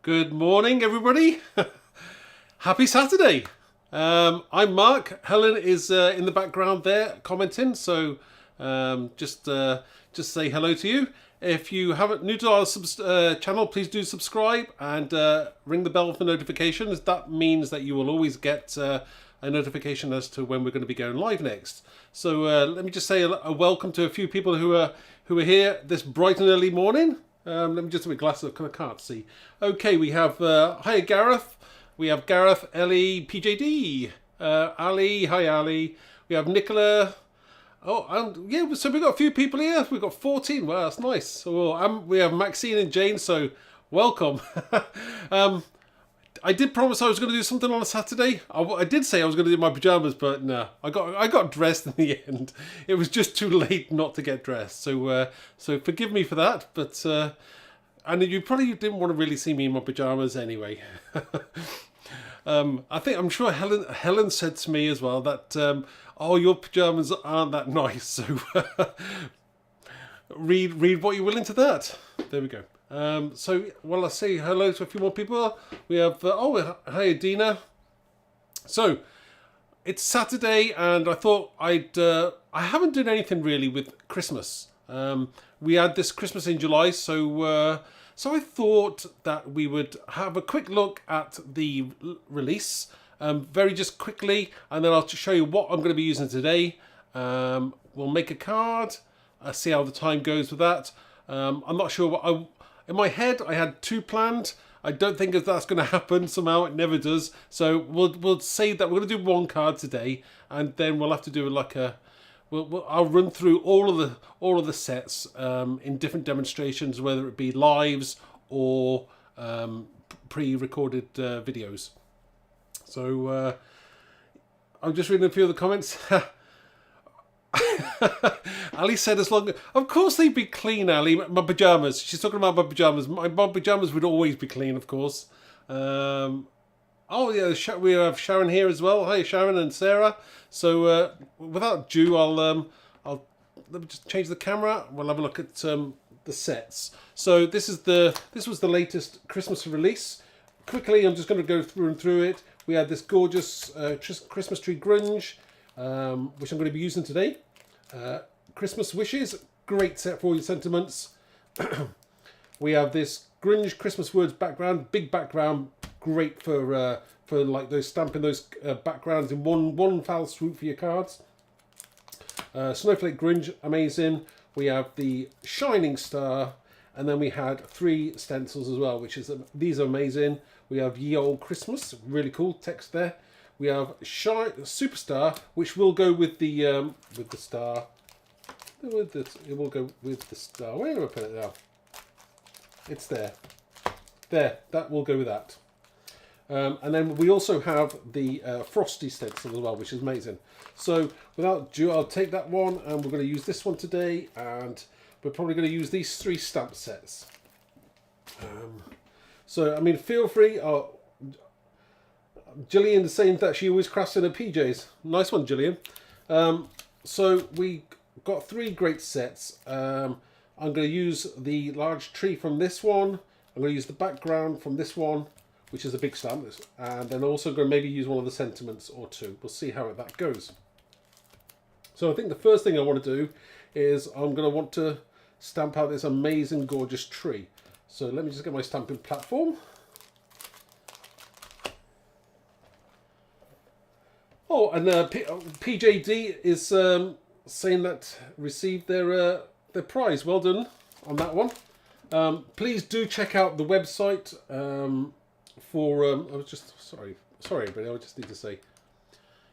Good morning, everybody. Happy Saturday. I'm Mark. Helen is in the background there commenting, so just say hello to you. If you haven't new to our channel, please do subscribe and ring the bell for notifications. That means that you will always get a notification as to when we're going to be going live next. So let me just say a welcome to a few people who are here this bright and early morning. Let me just have a glass of, I can't see. Okay, we have, hi Gareth. We have Gareth, Ellie, PJD, Ali, hi Ali. We have Nicola. Oh, and yeah, so we've got a few people here. We've got 14. Wow, that's nice. So we have Maxine and Jane, so welcome. I did promise I was going to do something on a Saturday. I did say I was going to do my pajamas, but no, I got dressed in the end. It was just too late not to get dressed. So forgive me for that. But and you probably didn't want to really see me in my pajamas anyway. I'm sure Helen said to me as well that oh, your pajamas aren't that nice. So read what you're willing to that. There we go. So while I say hello to a few more people, we have hi Dina. So it's Saturday, and I thought I haven't done anything really with Christmas. We had this Christmas in July, so I thought that we would have a quick look at the release, very just quickly, and then I'll show you what I'm going to be using today. We'll make a card, see how the time goes with that. I'm not sure what in my head, I had two planned. I don't think that's going to happen. Somehow it never does. So we'll say that we're going to do one card today, and then we'll have to do like I'll run through all of the sets in different demonstrations, whether it be lives or pre-recorded videos. So I'm just reading a few of the comments. Ali said as long... Of course they'd be clean, Ali. My pyjamas. She's talking about my pyjamas. My pyjamas would always be clean, of course. Oh, yeah, we have Sharon here as well. Hi, Sharon and Sarah. So, without ado, let me just change the camera. We'll have a look at the sets. So this was the latest Christmas release. Quickly, I'm just going to go through it. We had this gorgeous Christmas tree grunge, which I'm going to be using today. Christmas wishes, great set for all your sentiments. We have this grunge Christmas words background, big background, great for like those stamping those backgrounds in one foul swoop for your cards. Snowflake grunge, amazing. We have the shining star, and then we had 3 stencils as well, these are amazing. We have Ye Old Christmas, really cool text there. We have Superstar, which will go with the star. It will go with the star. Where do I put it now? It's there. There, that will go with that. And then we also have the Frosty stencil as well, which is amazing. So without ado, I'll take that one, and we're going to use this one today, and we're probably going to use these 3 stamp sets. So, I mean, feel free. Gillian is saying that she always crafts in her PJs. Nice one, Gillian. So we got 3 great sets. I'm going to use the large tree from this one. I'm going to use the background from this one, which is a big stamp, and then also going to maybe use one of the sentiments or 2. We'll see how that goes. So I think the first thing I want to do is I'm going to want to stamp out this amazing, gorgeous tree. So let me just get my stamping platform. Oh, and PJD is saying that received their prize. Well done on that one. Please do check out the website for. I was just sorry, everybody. I just need to say,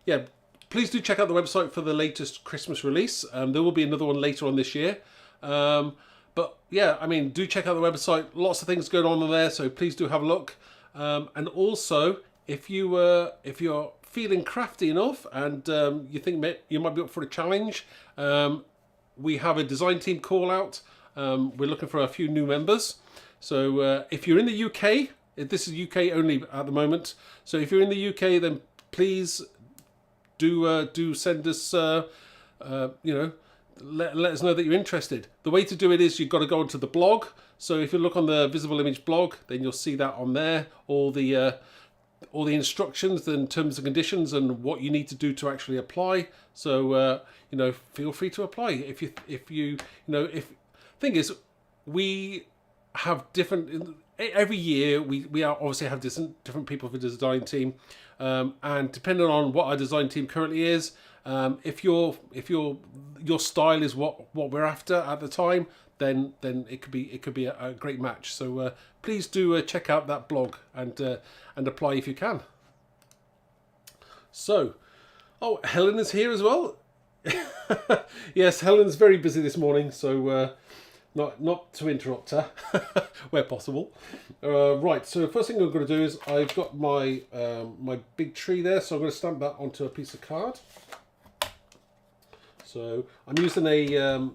yeah. Please do check out the website for the latest Christmas release. There will be another one later on this year. But yeah, I mean, do check out the website. Lots of things going on there, so please do have a look. And also, if you're feeling crafty enough and you think you might be up for a challenge, we have a design team call out. We're looking for a few new members. So if you're in the UK, this is UK only at the moment. So if you're in the UK, then please do send us, let us know that you're interested. The way to do it is you've got to go onto the blog. So if you look on the Visible Image blog, then you'll see that on there, all the instructions and terms and conditions and what you need to do to actually apply. So you know, feel free to apply if you know, if thing is, we have different every year. We are obviously have different people for the design team, and depending on what our design team currently is, if your style is what we're after at the time, then it could be a great match. So please do check out that blog and apply if you can. So, oh, Helen is here as well. Yes, Helen's very busy this morning, so not to interrupt her where possible. Right, so first thing I'm going to do is I've got my my big tree there, so I'm going to stamp that onto a piece of card. So I'm using a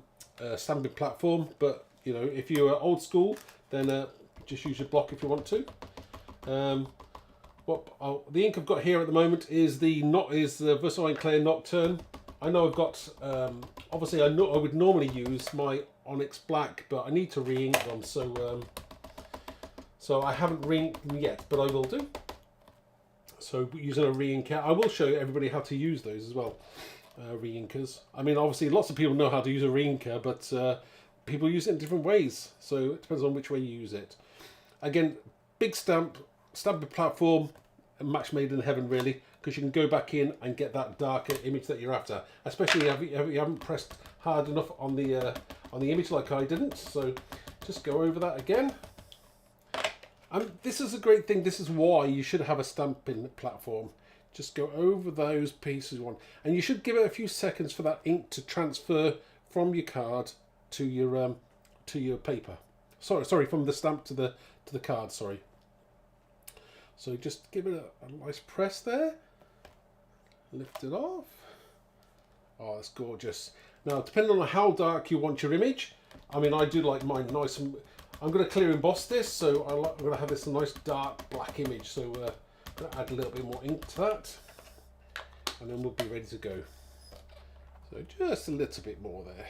stamping platform, but you know, if you're old school, then just use your block if you want to. The ink I've got here at the moment is the Versailles Clair Nocturne. I know I've got obviously I would normally use my Onyx Black, but I need to re-ink them, so I haven't re-inked them yet, but I will do. So using a re-inker, I will show everybody how to use those as well. Re-inkers. I mean, obviously lots of people know how to use a re-inker, but people use it in different ways, so it depends on which way you use it. Again, big stamping platform, a match made in heaven really, because you can go back in and get that darker image that you're after, especially if you haven't pressed hard enough on the image like I didn't. So just go over that again. And this is a great thing. This is why you should have a stamping platform. Just go over those pieces you want, and you should give it a few seconds for that ink to transfer from your card to your paper. Sorry, from the stamp to the card. Sorry. So just give it a nice press there. Lift it off. Oh, that's gorgeous. Now, depending on how dark you want your image, I mean, I do like mine nice and. I'm going to clear emboss this, so I'm going to have this nice dark black image. So I'm going to add a little bit more ink to that, and then we'll be ready to go. So just a little bit more there.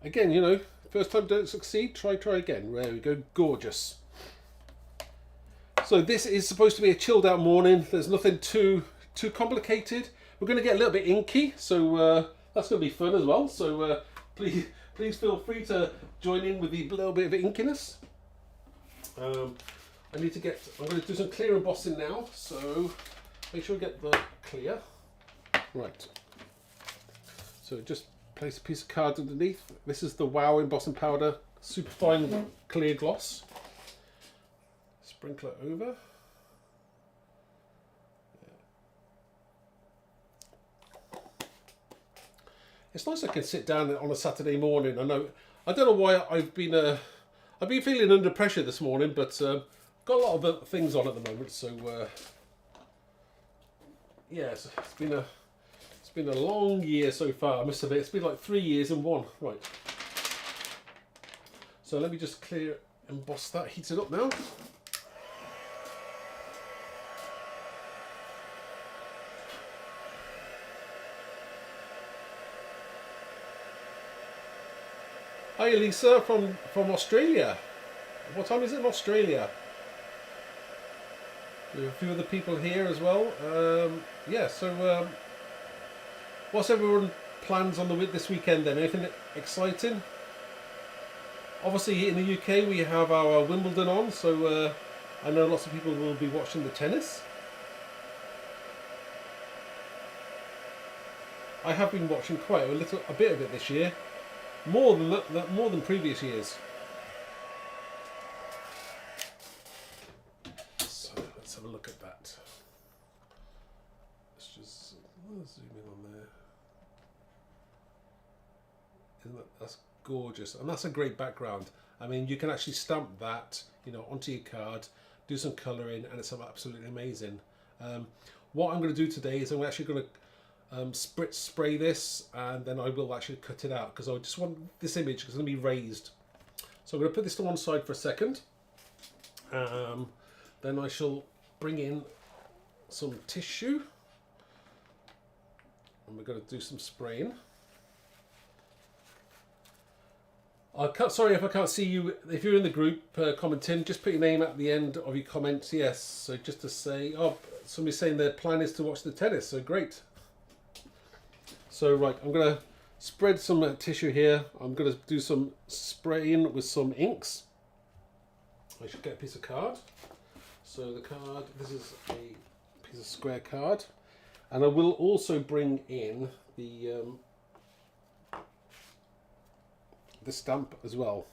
Again, you know, first time don't succeed, try again. There we go, gorgeous. So this is supposed to be a chilled out morning. There's nothing too complicated. We're going to get a little bit inky, so that's going to be fun as well. So please feel free to join in with the little bit of inkiness. I'm going to do some clear embossing now, so make sure we get the clear. Right. So just place a piece of card underneath. This is the Wow embossing powder, super fine clear gloss. Sprinkle it over. It's nice I can sit down on a Saturday morning. I don't know why I've been feeling under pressure this morning, but got a lot of other things on at the moment. So yeah, it's been a long year so far. I must admit, it's been like 3 years in one. Right. So let me just emboss that, heat it up now. Hi Lisa from Australia. What time is it in Australia? There are a few other people here as well. Yeah, so what's everyone plans on this weekend then? Anything exciting? Obviously in the UK we have our Wimbledon on, so I know lots of people will be watching the tennis. I have been watching quite a bit of it this year. More than previous years. So let's have a look at that. Let's just zoom in on there. That's gorgeous, and that's a great background. I mean, you can actually stamp that, you know, onto your card, do some colouring, and it's absolutely amazing. What I'm going to do today is I'm actually going to spray this, and then I will actually cut it out because I just want this image because it's going to be raised. So I'm going to put this to one side for a second. Then I shall bring in some tissue, and we're going to do some spraying. Sorry if I can't see you. If you're in the group commenting, just put your name at the end of your comments. Yes. So just to say, oh, somebody's saying their plan is to watch the tennis. So great. So right, I'm gonna spread some tissue here. I'm gonna do some spraying with some inks. I should get a piece of card. So the card. This is a piece of square card, and I will also bring in the stamp as well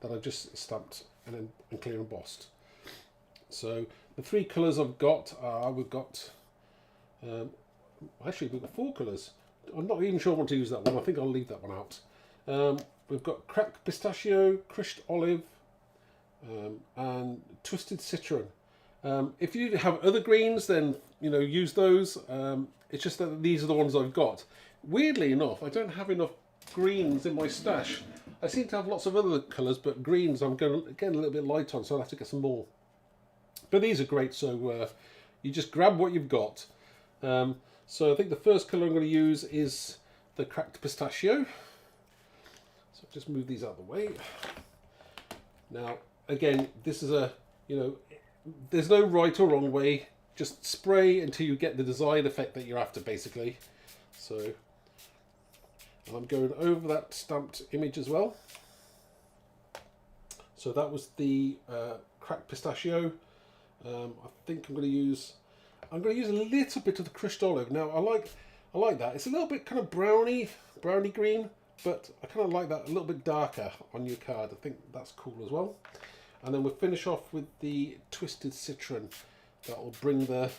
that I've just stamped and clear embossed. So the three colours I've got are, we've got actually we've got four colours. I'm not even sure I want to use that one. I think I'll leave that one out. We've got cracked pistachio, crushed olive, and twisted citron. If you have other greens, then use those. It's just that these are the ones I've got. Weirdly enough, I don't have enough greens in my stash. I seem to have lots of other colours, but greens I'm getting a little bit light on, so I'll have to get some more. But these are great, so you just grab what you've got. So I think the first colour I'm going to use is the cracked pistachio. So just move these out of the way. Now, again, this is there's no right or wrong way. Just spray until you get the desired effect that you're after, basically. So, and I'm going over that stamped image as well. So that was the cracked pistachio. I think I'm going to use a little bit of the crushed olive. Now I like that. It's a little bit kind of browny green, but I kind of like that a little bit darker on your card. I think that's cool as well. And then we'll finish off with the twisted citron. That will bring the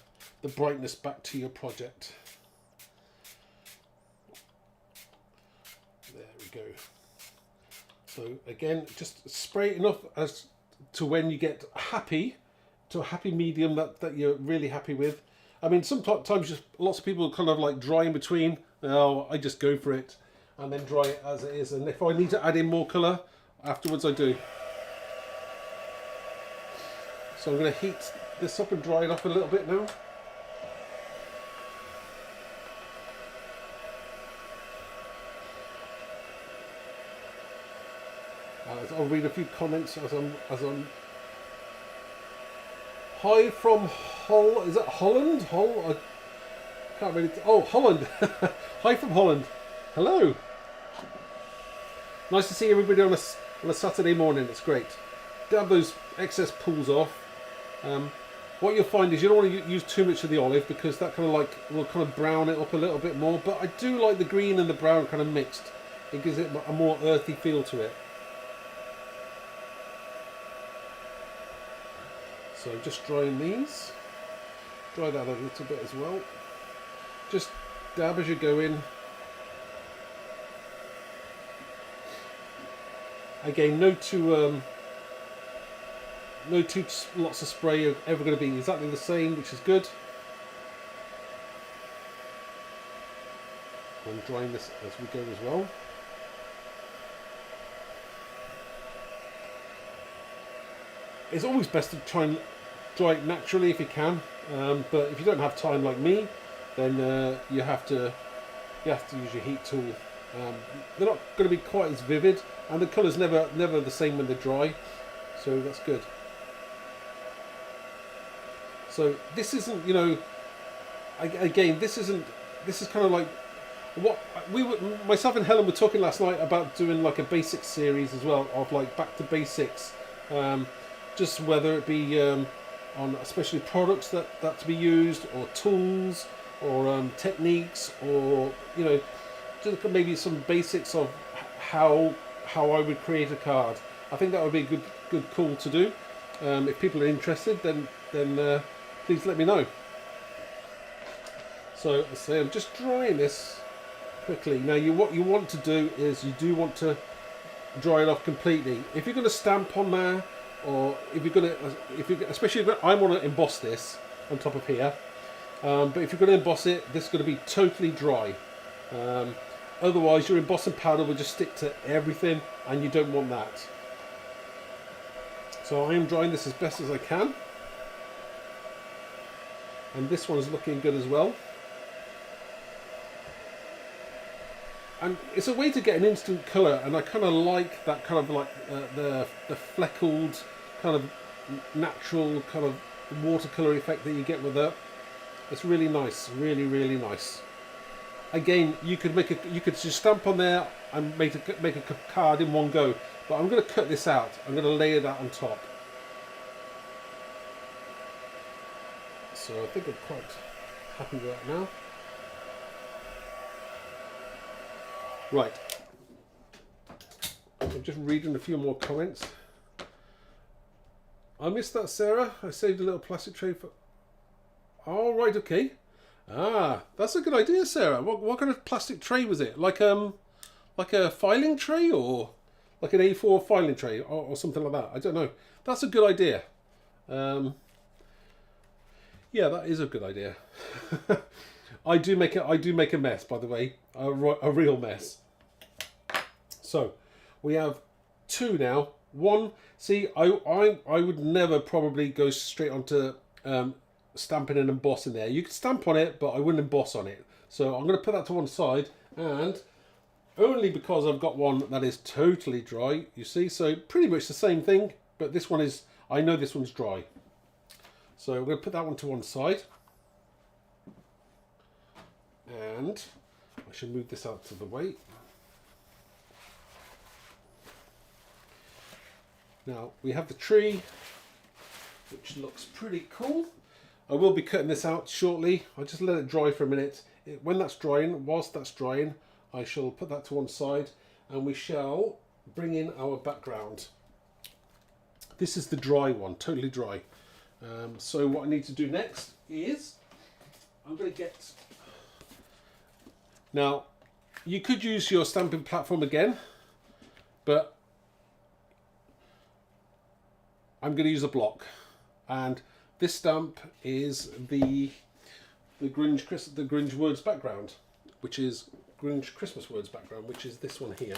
brightness back to your project. There we go. So again, just spray enough as to when you get to a happy medium that you're really happy with. I mean, sometimes just lots of people kind of like dry in between. Oh, I just go for it and then dry it as it is. And if I need to add in more colour afterwards, I do. So I'm going to heat this up and dry it up a little bit now. I'll read a few comments as I'm. Hi from Hull. Is that Holland? Hull? I can't really. Oh, Holland. Hi from Holland. Hello. Nice to see everybody on a Saturday morning. It's great. Dab those excess pools off. What you'll find is you don't want to use too much of the olive because that kind of like will kind of brown it up a little bit more. But I do like the green and the brown kind of mixed. It gives it a more earthy feel to it. So I'm just drying these. Dry that a little bit as well. Just dab as you go in. Again, no two lots of spray are ever going to be exactly the same, which is good. I'm drying this as we go as well. It's always best to try and dry it naturally if you can, but if you don't have time like me, then you have to use your heat tool. They're not going to be quite as vivid, and the colour's never the same when they're dry, so that's good. So this isn't, again, this is kind of like what myself and Helen were talking last night about doing, like a basics series as well, of like back to basics, just whether it be on especially products that to be used, or tools, or techniques, or just maybe some basics of how I would create a card. I think that would be a good call to do. If people are interested, then please let me know. So I'm just drying this quickly. Now what you want to do is you do want to dry it off completely. If you're going to stamp on there, or especially if I want to emboss this on top of here, but if you're going to emboss it, this is going to be totally dry. Otherwise your embossing powder will just stick to everything, and you don't want that. So I am drying this as best as I can, and this one is looking good as well. And it's a way to get an instant colour, and I kind of like that kind of like the fleckled kind of natural kind of watercolour effect that you get with that. It's really nice, really, really nice. Again, you could just stamp on there and make a card in one go, but I'm going to cut this out. I'm going to layer that on top. So I think I'm quite happy with that now. Right. I'm just reading a few more comments. I missed that, Sarah. I saved a little plastic tray for... Oh, right, okay. Ah, that's a good idea, Sarah. What kind of plastic tray was it? Like a filing tray, or like an A4 filing tray, or something like that? I don't know. That's a good idea. Yeah, that is a good idea. I do make a mess, by the way, a real mess. So we have two now. One, see, I would never probably go straight onto stamping and embossing there. You could stamp on it, but I wouldn't emboss on it. So I'm going to put that to one side, and only because I've got one that is totally dry, you see, so pretty much the same thing, but this one is, I know this one's dry. So I'm going to put that one to one side, and I should move this out to the way. Now we have the tree, which looks pretty cool. I will be cutting this out shortly. I'll just let it dry for a minute. When that's drying, whilst that's drying, I shall put that to one side, and we shall bring in our background. This is the dry one, totally dry. So what I need to do next is, I'm going to get... Now, you could use your stamping platform again, but I'm going to use a block. And this stamp is the grunge words background, which is grunge Christmas words background, which is this one here.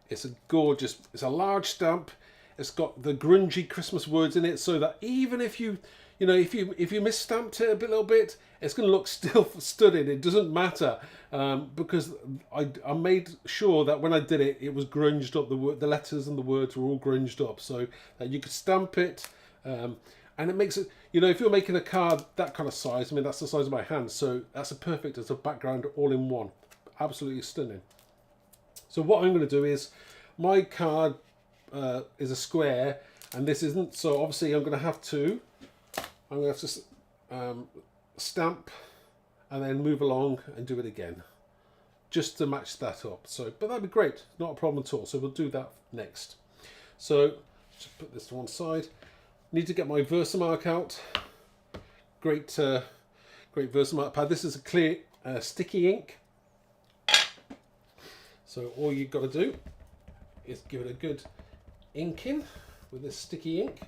It's a gorgeous, it's a large stamp. It's got the grungy Christmas words in it, so that even if you misstamped it a little bit, it's going to look still stunning. It doesn't matter, because I made sure that when I did it, it was grunged up. The letters and the words were all grunged up, so that you could stamp it, and it makes it. You know, if you're making a card that kind of size, I mean, that's the size of my hand, so that's a perfect as a background all in one. Absolutely stunning. So what I'm going to do is, my card is a square, and this isn't, so obviously I'm going to have to stamp and then move along and do it again just to match that up. So, but that'd be great, not a problem at all. So we'll do that next. So just put this to one side. Need to get my Versamark out. Great Versamark pad. This is a clear sticky ink. So all you've got to do is give it a good ink in with this sticky ink.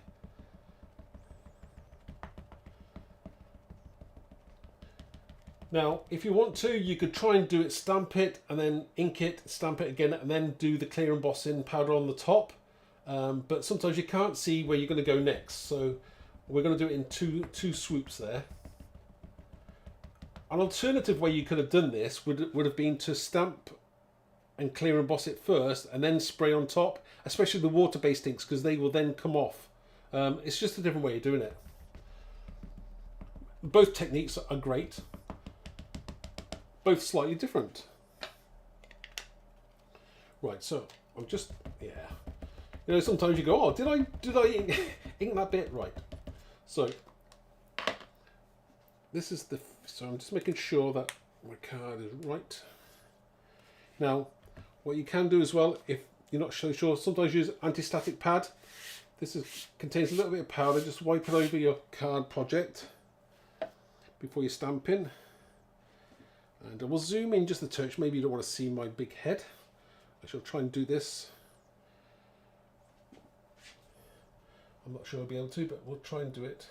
Now, if you want to, you could try and do it, stamp it, and then ink it, stamp it again, and then do the clear embossing powder on the top. But sometimes you can't see where you're going to go next, so we're going to do it in two swoops there. An alternative way you could have done this would have been to stamp and clear emboss it first, and then spray on top, especially the water-based inks, because they will then come off. It's just a different way of doing it. Both techniques are great. Both slightly different. Right, so I'm just, yeah. You know, sometimes you go, oh, did I ink that bit? Right. So this is so I'm just making sure that my card is right. Now, what you can do as well, if you're not so sure, sometimes use anti-static pad. This contains a little bit of powder. Just wipe it over your card project before you stamp in. And I will zoom in just a touch. Maybe you don't want to see my big head. I shall try and do this. I'm not sure I'll be able to, but we'll try and do it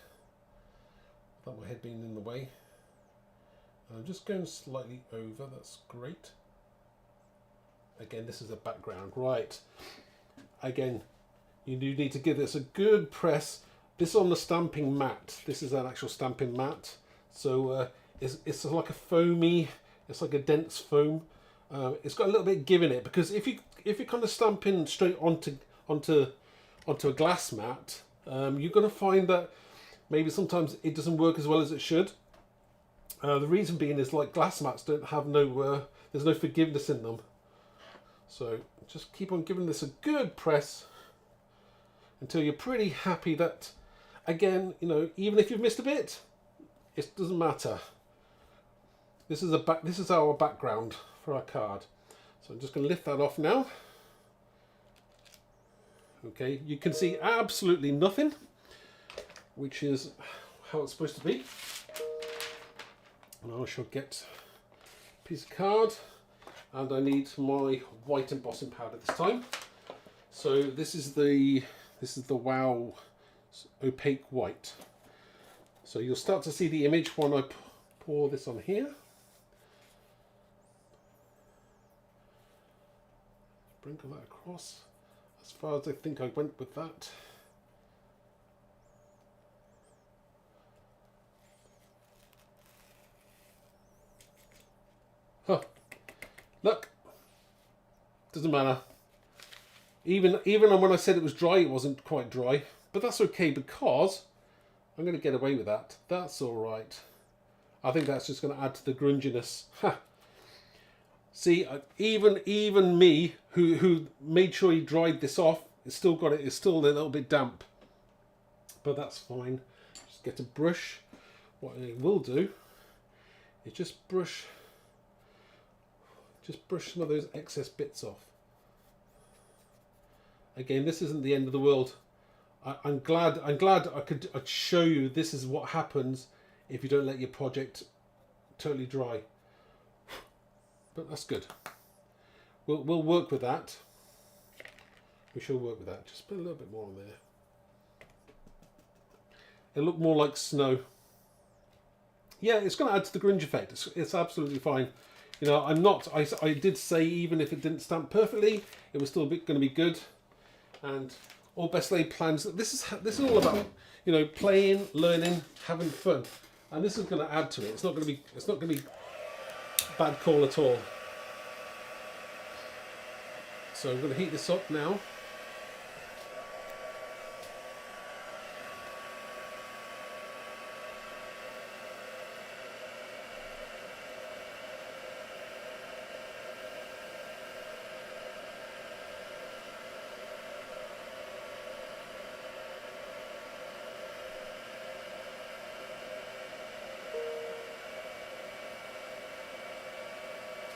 without my head being in the way. And I'm just going slightly over. That's great. Again, this is a background. Right. Again, you do need to give this a good press. This is on the stamping mat. This is an actual stamping mat. So it's like a foamy, It's like a dense foam. It's got a little bit of give in it, because if you kind of stamp in straight onto a glass mat, you're going to find that maybe sometimes it doesn't work as well as it should. The reason being is, like, glass mats don't have there's no forgiveness in them. So just keep on giving this a good press until you're pretty happy that, again, you know, even if you've missed a bit, it doesn't matter. This is our background for our card. So I'm just going to lift that off now. Okay, you can see absolutely nothing, which is how it's supposed to be. And I shall get a piece of card, and I need my white embossing powder this time. So this is the Wow opaque white. So you'll start to see the image when I pour this on here. Sprinkle that across as far as I think I went with that. Huh. Look, doesn't matter. Even when I said it was dry, it wasn't quite dry, but that's okay, because I'm going to get away with that. That's all right. I think that's just going to add to the grunginess. Ha. See, even me, who made sure he dried this off, it's still a little bit damp, but that's fine. Just get a brush. What I will do is just brush some of those excess bits off. Again, this isn't the end of the world. I'm glad I'd show you this is what happens if you don't let your project totally dry. But that's good. We'll work with that. We shall work with that. Just put a little bit more on there. It'll look more like snow. Yeah, it's going to add to the grunge effect. It's absolutely fine. You know, I did say even if it didn't stamp perfectly, it was still going to be good. And all best laid plans. This is all about, you know, playing, learning, having fun, and this is going to add to it. It's not going to be bad call at all. So I'm going to heat this up now.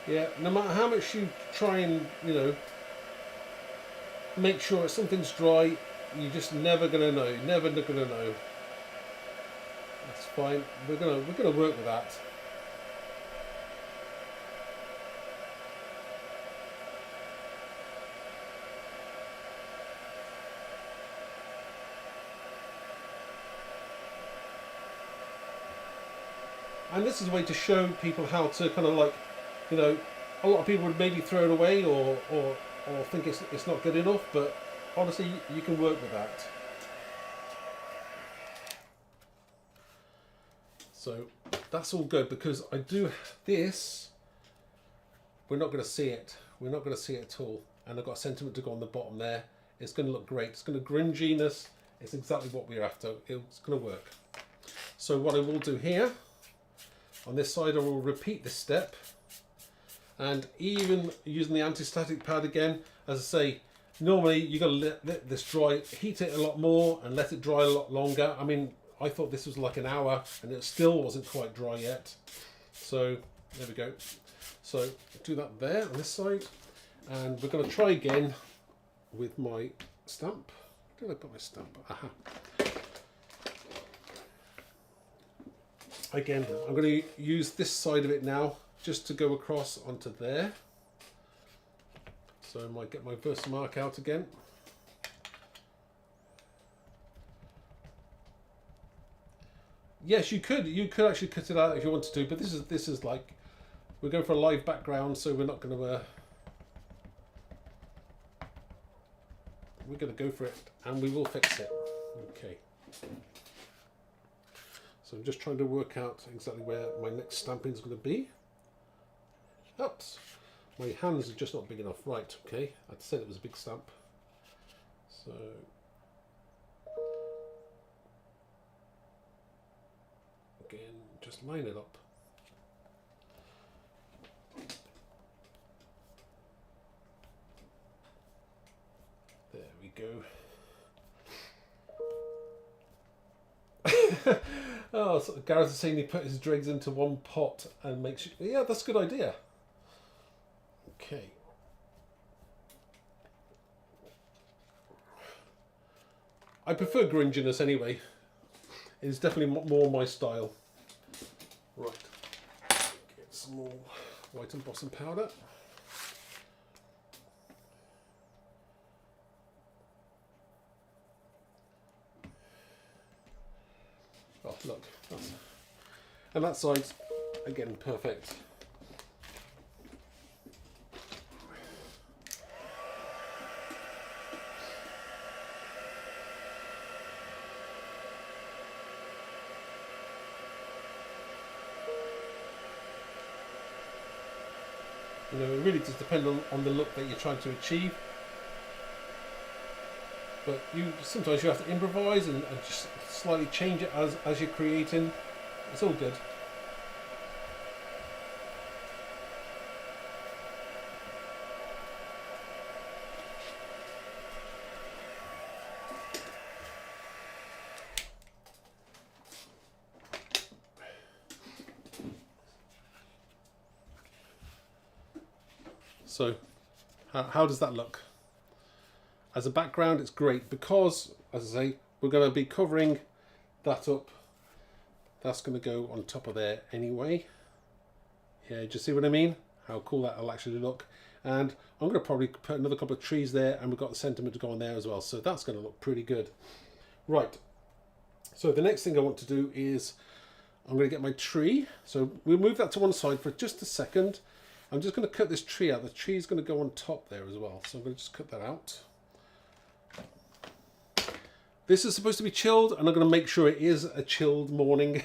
Yeah, no matter how much you try and, you know, make sure something's dry, you're just never gonna know. Never gonna know. That's fine. We're gonna work with that. And this is a way to show people how to kind of, like, you know, a lot of people would maybe throw it away or think it's not good enough, but honestly, you can work with that. So that's all good, because I do this. We're not going to see it. We're not going to see it at all. And I've got a sentiment to go on the bottom there. It's going to look great. It's going to grunginess. It's exactly what we're after. It's going to work. So what I will do here, on this side, I will repeat this step. And even using the anti-static pad again, as I say, normally you got to let this dry, heat it a lot more and let it dry a lot longer. I mean, I thought this was like an hour and it still wasn't quite dry yet. So there we go. So do that there on this side, and we're going to try again with my stamp. Where did I put my stamp? Aha. Again, I'm going to use this side of it now, just to go across onto there. So I might get my Versamark out again. Yes, you could actually cut it out if you wanted to, but this is like, we're going for a live background, so we're not going to we're going to go for it, and we will fix it. Okay. So I'm just trying to work out exactly where my next stamping is going to be. Oops. My hands are just not big enough. Right, okay. I said it was a big stamp. So again, just line it up. There we go. Oh, so Gareth is saying he put his dregs into one pot and makes. Yeah, that's a good idea. Okay. I prefer grunginess anyway. It's definitely more my style. Right. Get some more white embossing powder. Oh, look. And that side's, again, perfect. You know, it really does depend on the look that you're trying to achieve. But sometimes you have to improvise and just slightly change it as you're creating. It's all good. So, how does that look? As a background, it's great because, as I say, we're going to be covering that up. That's going to go on top of there anyway. Yeah, do you see what I mean? How cool that'll actually look. And I'm going to probably put another couple of trees there, and we've got the sentiment to go on there as well. So that's going to look pretty good. Right. So the next thing I want to do is I'm going to get my tree. So we'll move that to one side for just a second. I'm just going to cut this tree out. The tree is going to go on top there as well. So I'm going to just cut that out. This is supposed to be chilled, and I'm going to make sure it is a chilled morning.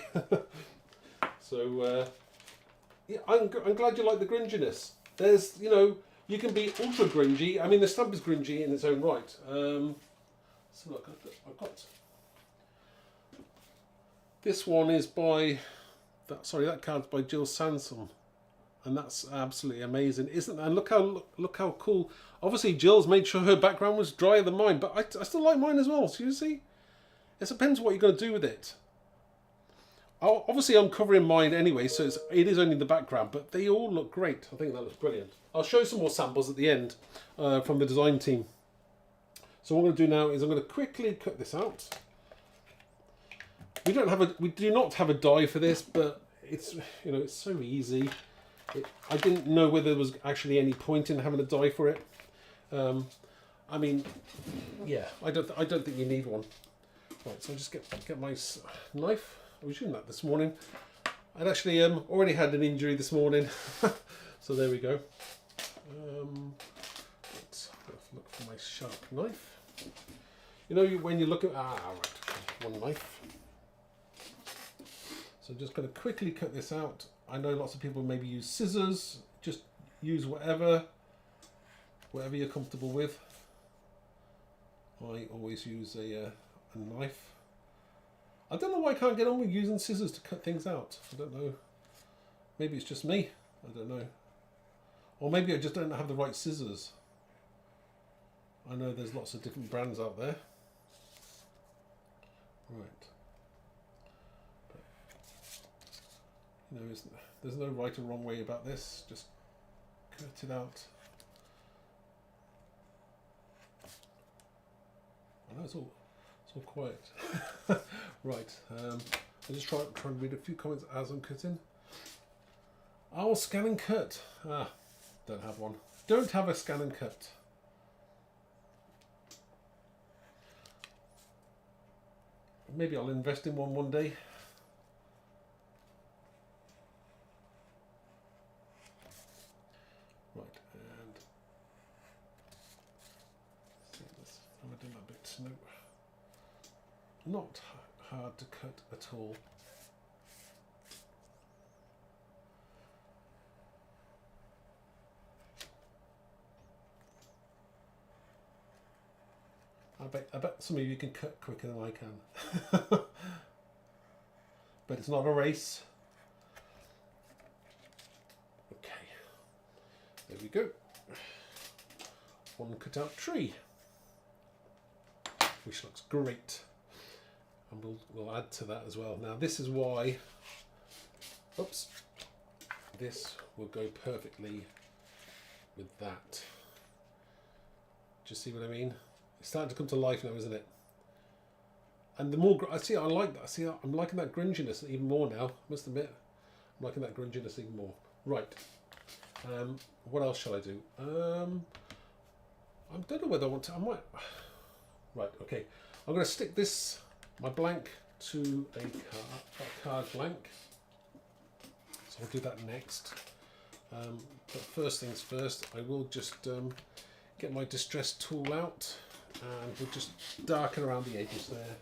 So, yeah, I'm glad you like the grunginess. There's, you know, you can be ultra grungy. I mean, the stamp is grungy in its own right. So look, I've got this one is by that card's by Jill Sansom. And that's absolutely amazing, isn't it? And look how cool. Obviously, Jill's made sure her background was drier than mine, but I still like mine as well. So you see, it depends what you're going to do with it. Obviously, I'm covering mine anyway, so it is only the background, but they all look great. I think that looks brilliant. I'll show some more samples at the end from the design team. So what I'm going to do now is I'm going to quickly cut this out. We do not have a die for this, but it's so easy. I didn't know whether there was actually any point in having a die for it. I mean, yeah, I don't think you need one. Right, so I'll just get my knife. I was using that this morning. I'd actually already had an injury this morning, so there we go. Let's look for my sharp knife. You know, when you look at right, one knife. So I'm just going to quickly cut this out. I know lots of people maybe use scissors. Just use whatever you're comfortable with. I always use a knife. I don't know why I can't get on with using scissors to cut things out. I don't know. Maybe it's just me. I don't know. Or maybe I just don't have the right scissors. I know there's lots of different brands out there. Right. You know, there's no right or wrong way about this. Just cut it out. I know it's all quiet. Right. I'll just try and read a few comments as I'm cutting. Oh, scan and cut. Don't have one. Don't have a scan and cut. Maybe I'll invest in one day. Right, and I'm doing that bit snow. Not hard to cut at all. I bet some of you can cut quicker than I can. But it's not a race. Okay, there we go. One cut out tree, which looks great. And we'll add to that as well. Now this is why, oops, this will go perfectly with that. Do you see what I mean? It's starting to come to life now, isn't it? And the more I see, I like that. See, I'm liking that grunginess even more now. I must admit, I'm liking that grunginess even more. Right. What else shall I do? I don't know whether I want to. I might. Right. Okay. I'm going to stick this my blank to a card blank. So I'll do that next. But first things first, I will just get my distress tool out and we'll just darken around the edges there.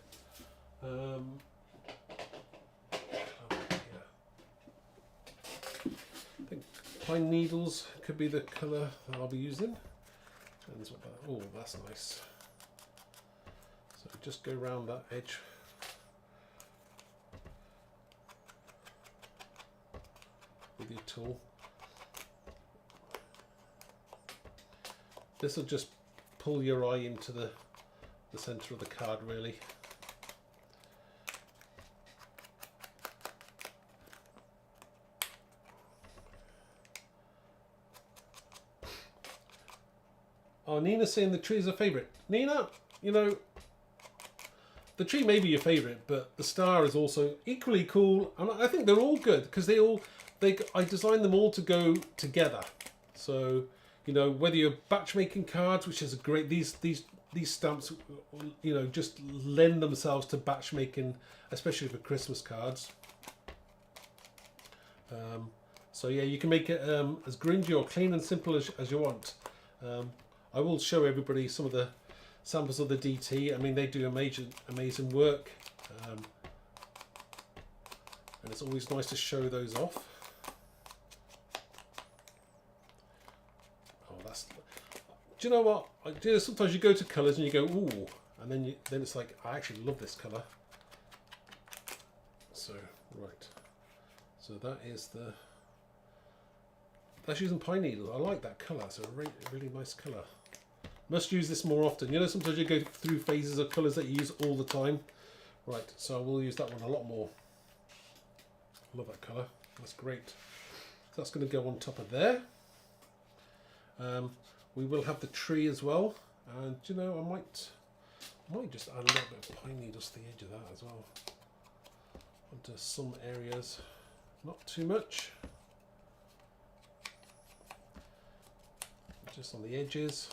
I think pine needles could be the colour that I'll be using. Oh, that's nice. So just go around that edge. With your tool. This will just pull your eye into the centre of the card, really. Oh, Nina's saying the tree is her favourite. Nina, you know, the tree may be your favourite, but the star is also equally cool. And I think they're all good because I designed them all to go together. So, you know, whether you're batch making cards, which is a great, these stamps, you know, just lend themselves to batch making, especially for Christmas cards. So yeah, you can make it as grungy or clean and simple as you want. I will show everybody some of the samples of the DT. I mean, they do amazing work, and it's always nice to show those off. Oh, that's. Do you know what? Sometimes you go to colours and you go, ooh, and then it's like, I actually love this colour. So right, so that is that's using pine needles. I like that colour. It's a really nice colour. Must use this more often. You know, sometimes you go through phases of colours that you use all the time. Right, so I will use that one a lot more. Love that colour. That's great. So that's going to go on top of there. We will have the tree as well. And you know, I might just add a little bit of pine needles to the edge of that as well. Onto some areas. Not too much. Just on the edges.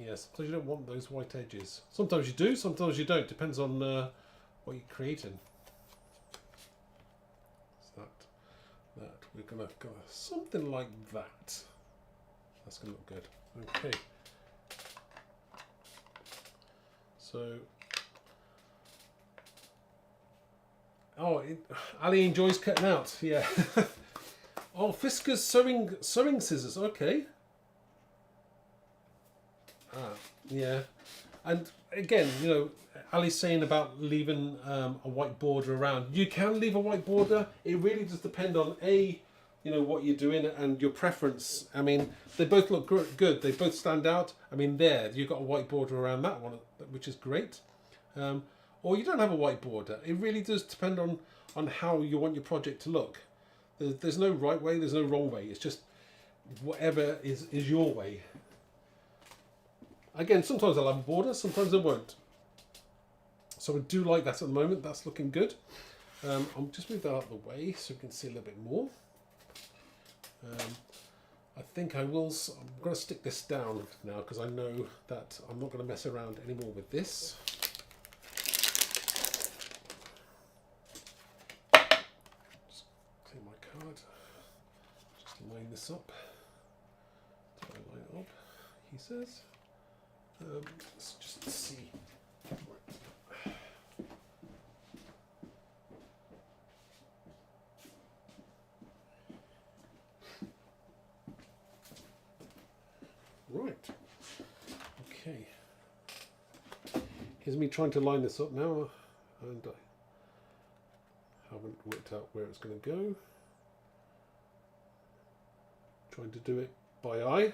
Yes, so you don't want those white edges. Sometimes you do, sometimes you don't. Depends on what you're creating. So that we're gonna go something like that. That's gonna look good. Okay. So, Ali enjoys cutting out. Yeah. Oh, Fisker's sewing scissors. Okay. Yeah, and again, you know, Ali's saying about leaving a white border around. You can leave a white border. It really does depend on you know, what you're doing and your preference. I mean, they both look good. They both stand out. I mean, there you've got a white border around that one, which is great. Or you don't have a white border. It really does depend on how you want your project to look. There's no right way. There's no wrong way. It's just whatever is your way. Again, sometimes I'll have a border, sometimes I won't. So I do like that at the moment. That's looking good. I'll just move that out of the way so you can see a little bit more. I think I'm going to stick this down now because I know that I'm not going to mess around anymore with this. Just clean my card. Just line this up. Line it up, he says. Let's just see. Right. is me trying to line this up now, and I haven't worked out where it's going to go. Trying to do it by eye.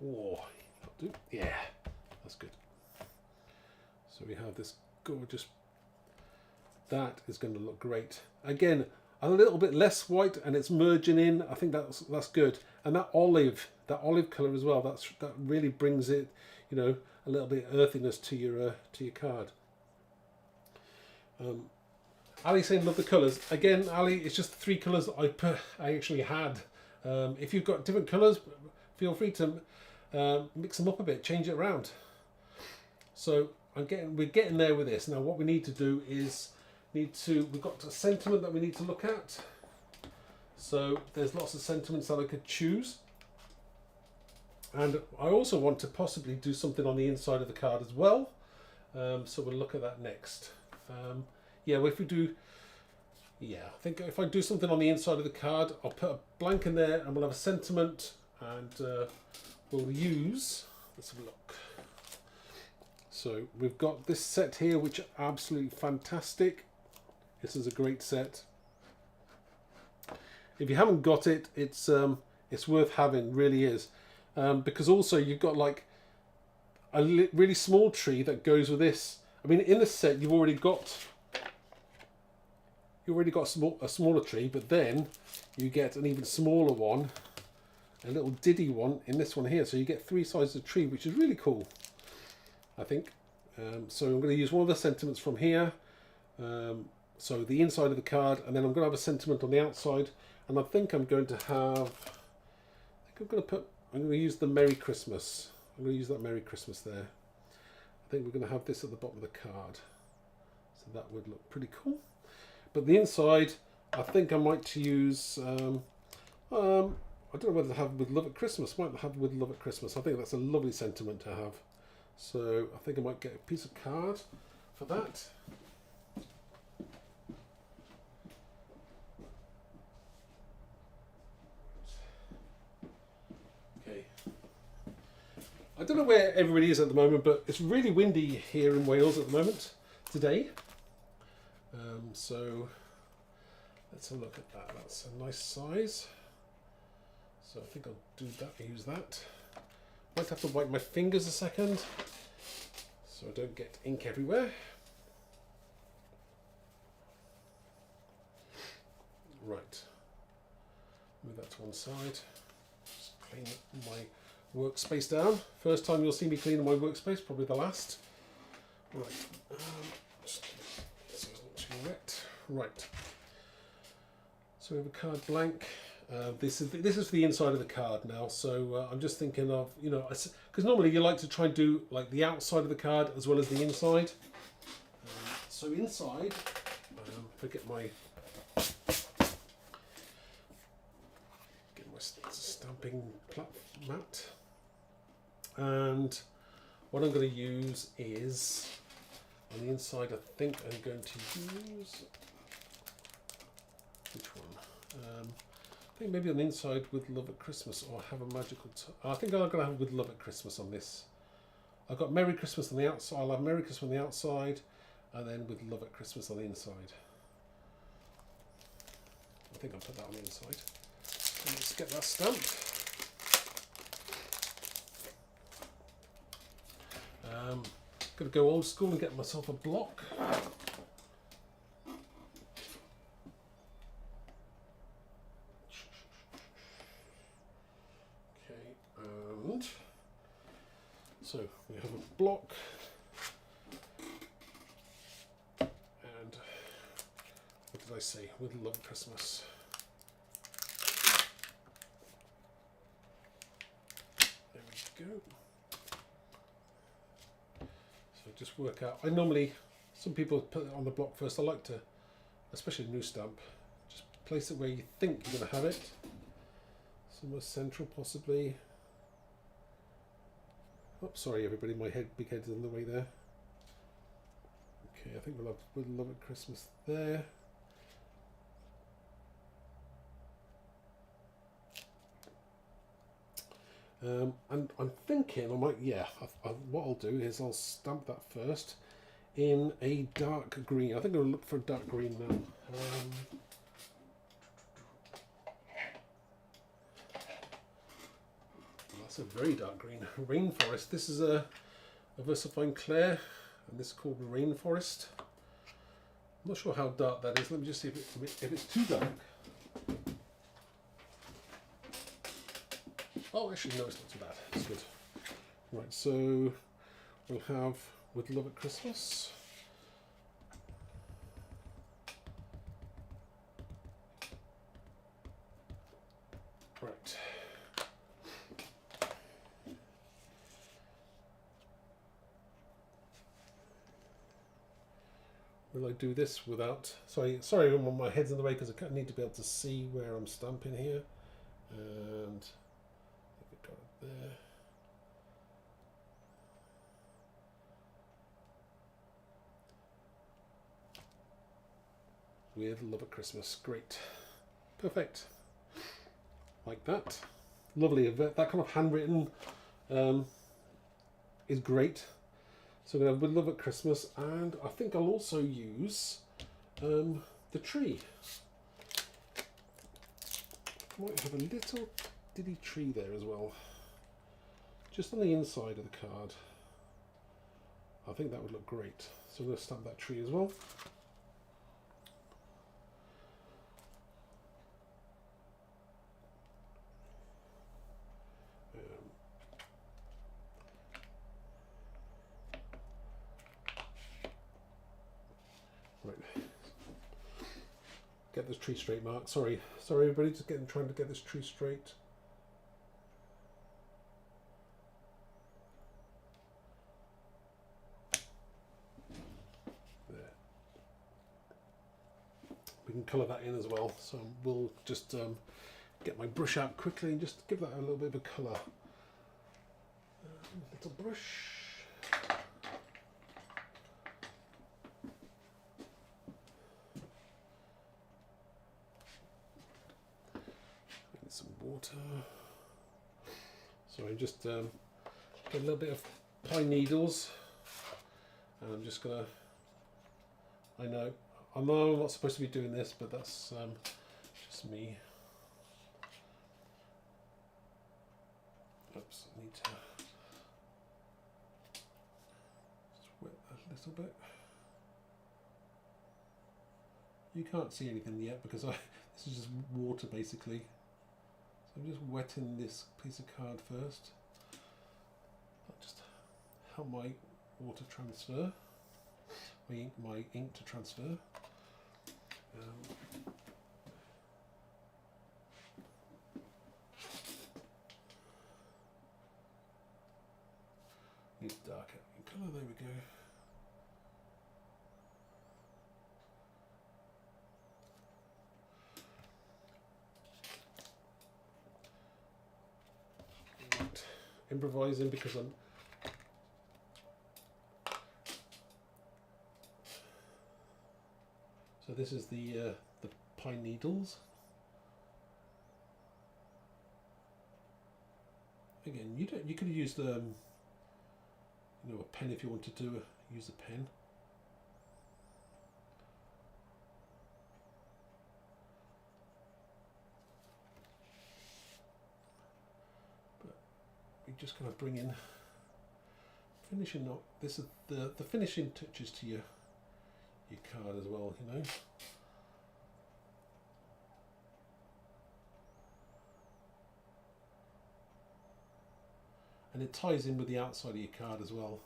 Oh, that'll do. Yeah, that's good. So we have this gorgeous. That is going to look great. Again, a little bit less white, and it's merging in. I think that's good. And that olive colour as well. That really brings it, you know, a little bit of earthiness to your card. Ali saying love the colours. Again, Ali, it's just 3 colours that I actually had. If you've got different colours, feel free to mix them up a bit, change it around. So we're getting there with this. Now what we need to do is we've got a sentiment that we need to look at. So there's lots of sentiments that I could choose. And I also want to possibly do something on the inside of the card as well. So we'll look at that next. Yeah, if we do, yeah, I think if I do something on the inside of the card, I'll put a blank in there and we'll have a sentiment, and we'll use, let's have a look. So we've got this set here, which are absolutely fantastic. This is a great set. If you haven't got it, it's worth having, really is. Because also you've got like a really small tree that goes with this. I mean, in the set you've already got a smaller tree, but then you get an even smaller one, a little diddy one in this one here. So you get 3 sizes of tree, which is really cool, I think. So I'm going to use one of the sentiments from here. So the inside of the card, and then I'm going to have a sentiment on the outside. And I think I'm going to use the Merry Christmas. I'm going to use that Merry Christmas there. I think we're going to have this at the bottom of the card. So that would look pretty cool. But the inside, I think I might use, I don't know whether to have with love at Christmas. Might have with love at Christmas. I think that's a lovely sentiment to have. So I think I might get a piece of card for that. Okay. I don't know where everybody is at the moment, but it's really windy here in Wales at the moment today. So let's have a look at that. That's a nice size. So I think I'll do that. Use that. Might have to wipe my fingers a second so I don't get ink everywhere. Right. Move that to one side. Just clean my workspace down. First time you'll see me cleaning my workspace, probably the last. Right. Just so it's not too wet. Right. So we have a card blank. This is for the inside of the card now. So I'm just thinking of, you know, because normally you like to try and do like the outside of the card as well as the inside. So inside, forget my stamping mat, and what I'm going to use is on the inside. I think I'm going to use which one? I think maybe on the inside with love at Christmas, or have a magical. I think I'm going to have with love at Christmas on this. I've got Merry Christmas on the outside. I'll have Merry Christmas on the outside, and then with love at Christmas on the inside. I think I'll put that on the inside. And let's get that stamped. Gonna go old school and get myself a block. Okay, and so we have a block, and what did I say? With love at Christmas. There we go. So just work out. I normally, some people put it on the block first. I like to, especially a new stamp, just place it where you think you're going to have it. Somewhere central, possibly. Oh, sorry everybody, my big head is in the way there. Okay, I think we'll have With Love at Christmas there. And I'm thinking I might, yeah, what I'll do is I'll stamp that first in a dark green. I think I'll look for a dark green now. That's a very dark green. Rainforest. This is a Versafine Clair, and this is called Rainforest. I'm not sure how dark that is. Let me just see if it's too dark. Oh, actually, no, it's not too bad. It's good. Right, so we'll have With Love at Christmas. Right. Will I do this without... Sorry, my head's in the way because I need to be able to see where I'm stamping here. And I've got it there. With Love at Christmas. Great. Perfect. Like that. Lovely. That kind of handwritten is great. So I'm going to have With Love at Christmas, and I think I'll also use the tree. I might have a little diddy tree there as well. Just on the inside of the card. I think that would look great. So I'm going to stamp that tree as well. Right. Get this tree straight, Mark. Sorry everybody, just trying to get this tree straight. There. We can colour that in as well, so we'll just get my brush out quickly and just give that a little bit of a colour. Little brush. Some water. So I'm just get a little bit of pine needles, and I'm just gonna. I know I'm not supposed to be doing this, but that's just me. Oops, I need to just wet a little bit. You can't see anything yet because this is just water basically. So I'm just wetting this piece of card first. That'll just help my water transfer, my ink to transfer. Needs darker in colour, there we go. Right. Improvising because I'm so this is the pine needles. Again, you could have used a pen if you wanted to use a pen. But we just kind of bring in finishing up. This is the finishing touches to your card as well, you know. And it ties in with the outside of your card as well.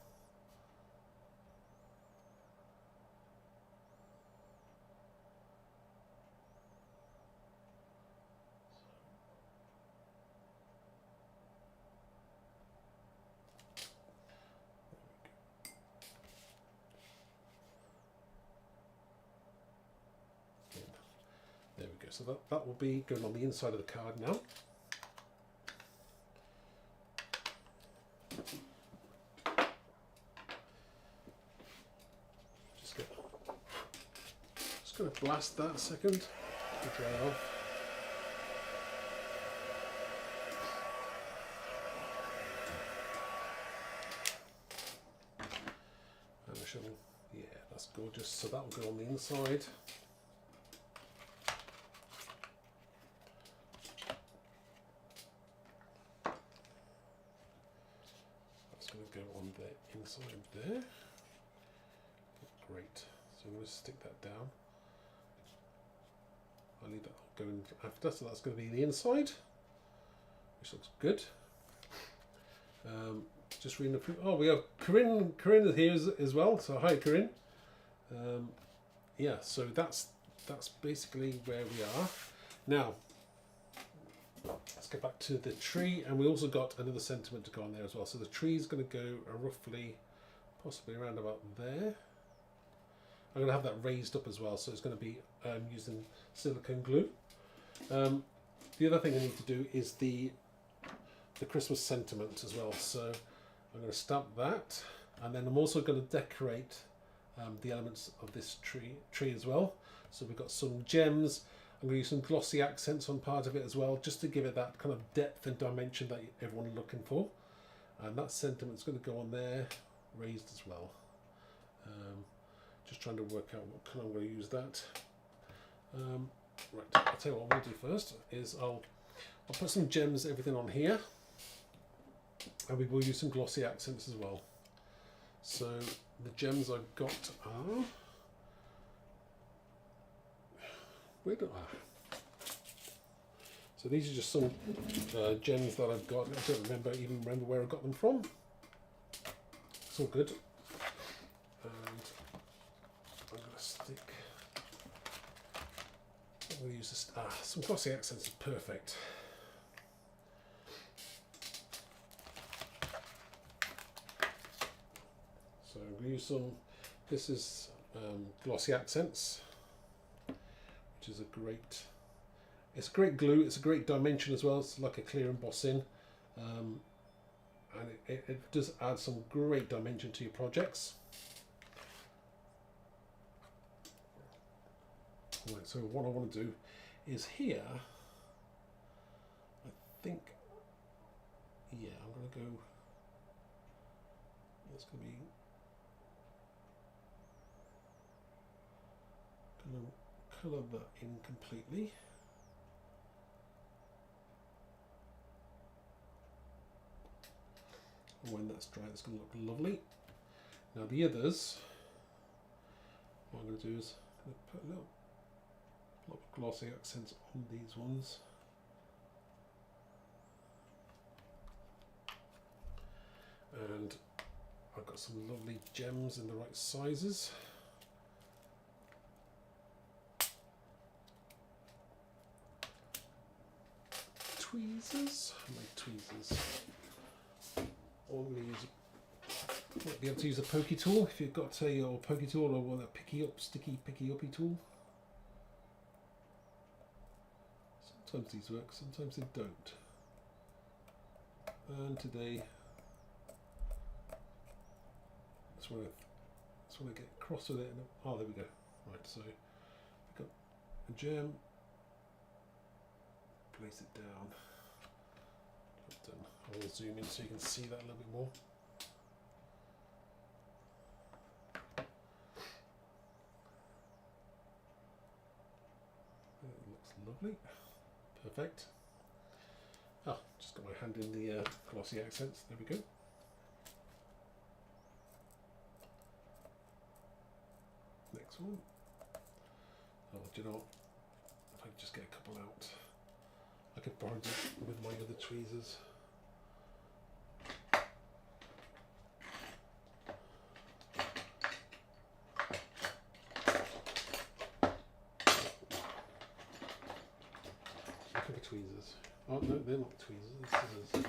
There we go. So that will be going on the inside of the card now. Just going to blast that a second to dry off. actual, yeah, that's gorgeous. So that will go on the inside. That's going to go on the inside there. Great. So I'm going to stick that down. I'll leave that going after, so that's going to be the inside, which looks good. Just reading the. Oh, we have Corinne. Corinne is here as well. So hi, Corinne. Yeah. So that's basically where we are now. Let's get back to the tree, and we also got another sentiment to go on there as well. So the tree is going to go roughly, possibly around about there. I'm going to have that raised up as well, so it's going to be using silicone glue. The other thing I need to do is the Christmas sentiment as well. So I'm going to stamp that, and then I'm also going to decorate the elements of this tree as well. So we've got some gems. I'm going to use some glossy accents on part of it as well, just to give it that kind of depth and dimension that everyone's looking for. And that sentiment's going to go on there, raised as well. Just trying to work out what colour I'm going to use that. Right, I'll tell you what we'll do first is I'll put some gems, everything on here, and we will use some glossy accents as well. So the gems I've got are, so these are just some gems that I've got. I don't even remember where I got them from. It's all good. And I'm going to stick. I'm going to use this. Some glossy accents is perfect. So I'm going to use some. This is glossy accents, which is a great. It's a great glue. It's a great dimension as well. It's like a clear embossing, and it does add some great dimension to your projects. Right, so what I want to do is here, I think, yeah, I'm going to go, that's going to be, going to colour that in completely. And when that's dry, it's going to look lovely. Now the others, what I'm going to do is I'm going to put a lot of glossy accents on these ones. And I've got some lovely gems in the right sizes. Tweezers, I like tweezers. Or I'm going to use, might be able to use a pokey tool if you've got a pokey tool, or one that picky uppy tool. Sometimes these work, sometimes they don't. And today, that's when I get cross with it. And, oh, there we go. Right, so pick up a gem, place it down. Done. I will zoom in so you can see that a little bit more. It looks lovely. Perfect. Oh, just got my hand in the glossy accents. There we go. Next one. Oh, do you know what? If I could just get a couple out, I could borrow it with my other tweezers. Tweezers. Oh no, they're not tweezers, they're scissors.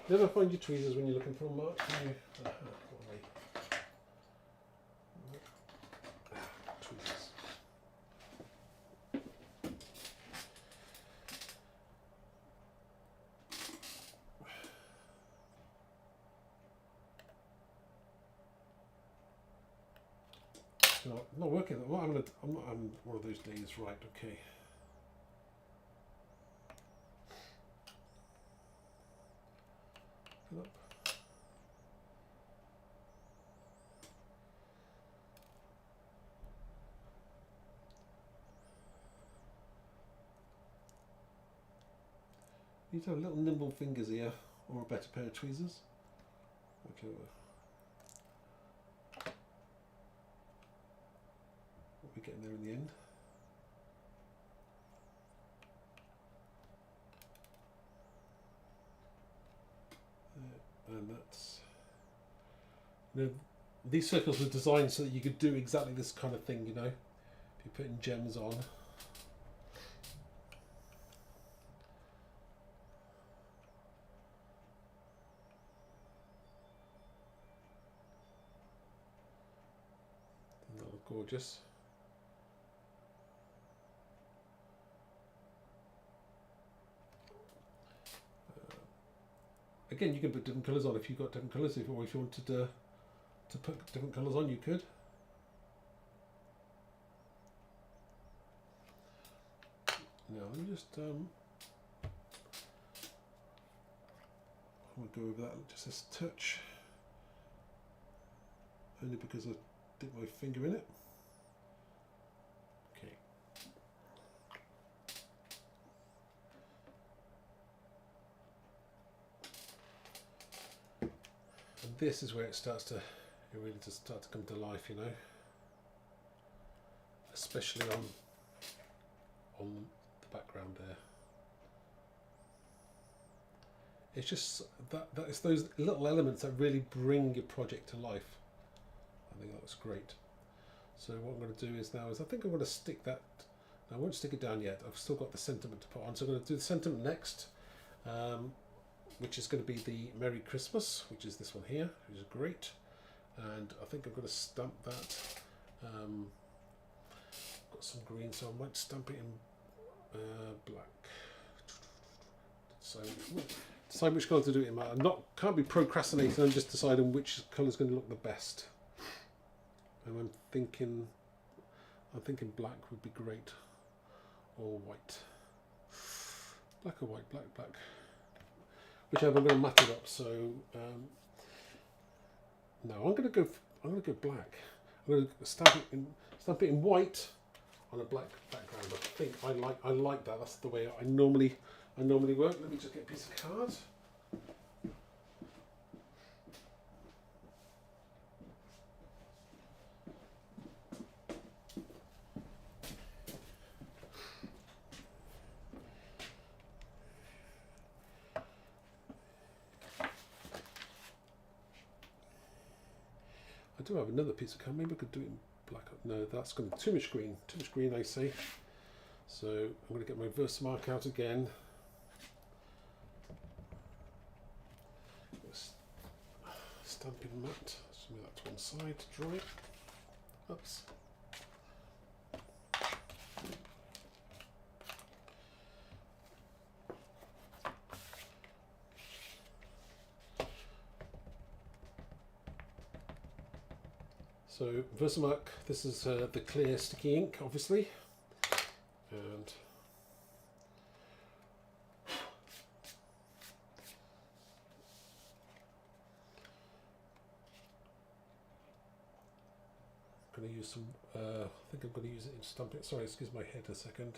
Never find your tweezers when you're looking for them, Mark, can you? Tweezers. No, I'm not working. I'm not having one of those days, right? Okay. Up. need to have little nimble fingers here, or a better pair of tweezers. Okay. What are we getting there in the end? And that's, you know, these circles were designed so that you could do exactly this kind of thing, you know, if you're putting gems on. And that look gorgeous. Again, you can put different colours on if you've got different colours, or if you wanted to put different colours on, you could. Now, let me just I'm going to go over that just this touch, only because I dipped my finger in it. Okay. And this is where it really does start to come to life, you know, especially on the background there. It's just that it's those little elements that really bring your project to life. I think that's great. So what I'm going to do is I think I'm going to stick that. I won't stick it down yet. I've still got the sentiment to put on, so I'm going to do the sentiment next, which is going to be the Merry Christmas, which is this one here, which is great. And I think I'm going to stamp that. Got some green, so I might stamp it in black. So decide which colour to do it in. I can't be procrastinating. I'm just deciding which colour is going to look the best. And I'm thinking black would be great, or white. Black or white, black. Whichever, I'm going to mat it up. So no, I'm going to go black. I'm going to stamp it in white on a black background. I think I like that. That's the way I normally work. Let me just get a piece of card. I do have another piece of card. Maybe I could do it in black. No, that's going to be too much green. Too much green, I see. So I'm going to get my Versamark out again. Stamping mat. Let's move that to one side to dry it. Oops. So Versamark, this is the clear sticky ink, obviously, and I'm going to use some. I think I'm going to use it in stamping. Sorry, excuse my head a second.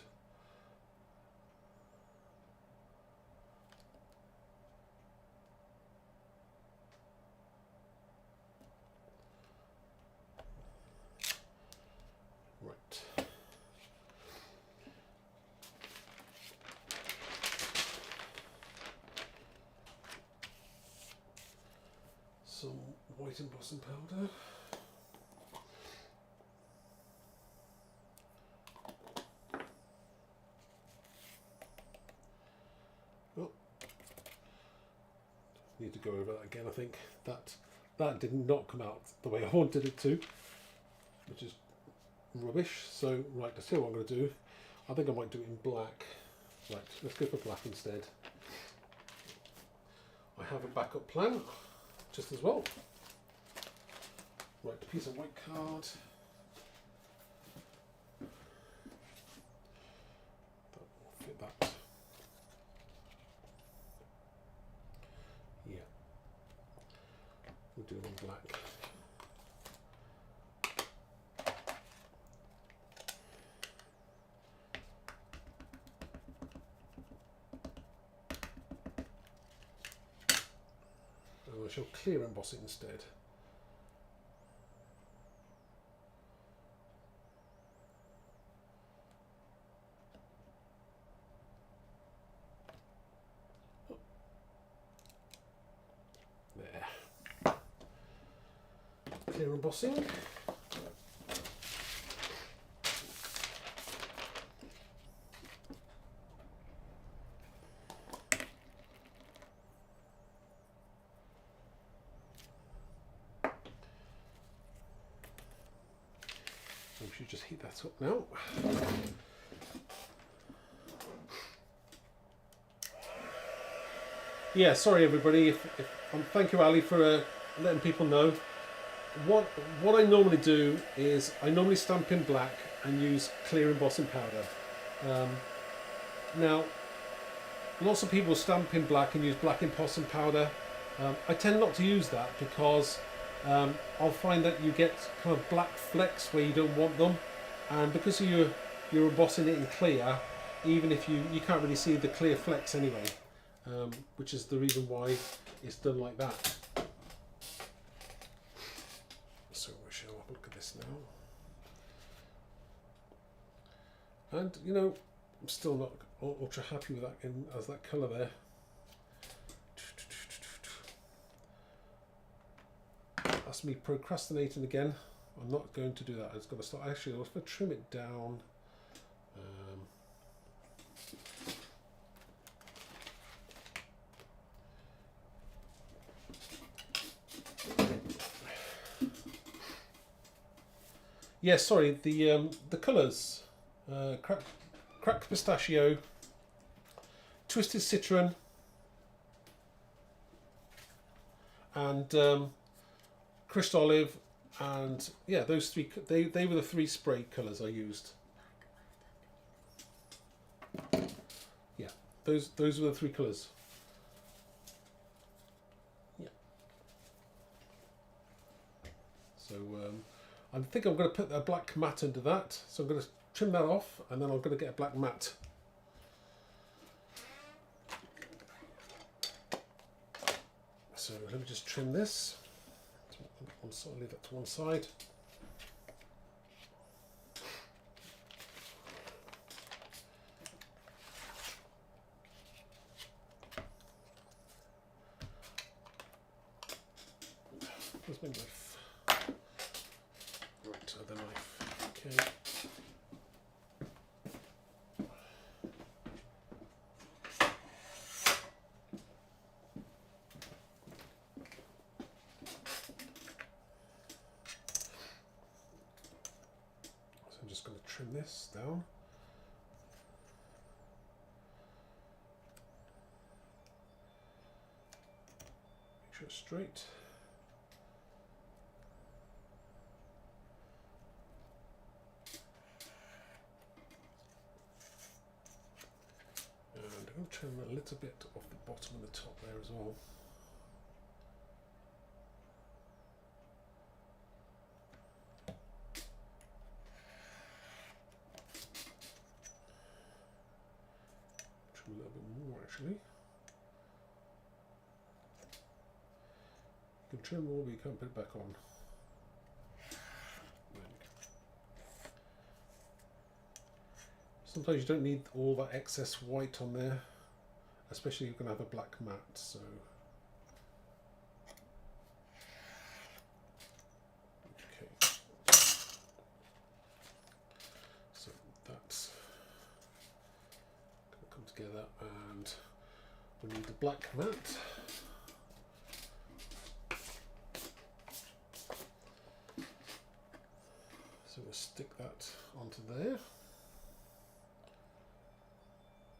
Some white embossing powder. Oh, need to go over that again. I think that did not come out the way I wanted it to, which is rubbish. So right, let's see what I'm going to do. I think I might do it in black. Right, let's go for black instead. I have a backup plan just as well. Right, a piece of white card. That will fit that. Yeah. We'll do it in black. shall clear emboss it instead. There. Clear embossing. We should just heat that up now. Yeah, sorry everybody. Thank you, Ali, for letting people know. What I normally do is I normally stamp in black and use clear embossing powder. Now, lots of people stamp in black and use black embossing powder. I tend not to use that because I'll find that you get kind of black flecks where you don't want them, and because you're embossing it in clear, even if you can't really see the clear flecks anyway, which is the reason why it's done like that. So we'll show up, look at this now, and you know, I'm still not ultra happy with that as that colour there. That's me procrastinating again. I'm not going to do that. It's got to start. Actually, I'm going to trim it down. Yeah, sorry. The colours: cracked pistachio, twisted citron, and crushed olive, and yeah, those three. They were the three spray colours I used. Yeah, those were the three colours. Yeah. So I think I'm going to put a black matte under that. So I'm going to trim that off, and then I'm going to get a black matte. So let me just trim this. I'll leave that to one side. Where's my knife? Right, other knife. Okay. I'm just going to trim this down. Make sure it's straight. And I'm going to trim a little bit off the bottom and the top there as well. A little bit more actually. You can trim more, but you can't put it back on. Sometimes you don't need all that excess white on there, especially if you're going to have a black matte. So okay, so that's going to come together, and we need the black matte. So we'll stick that onto there,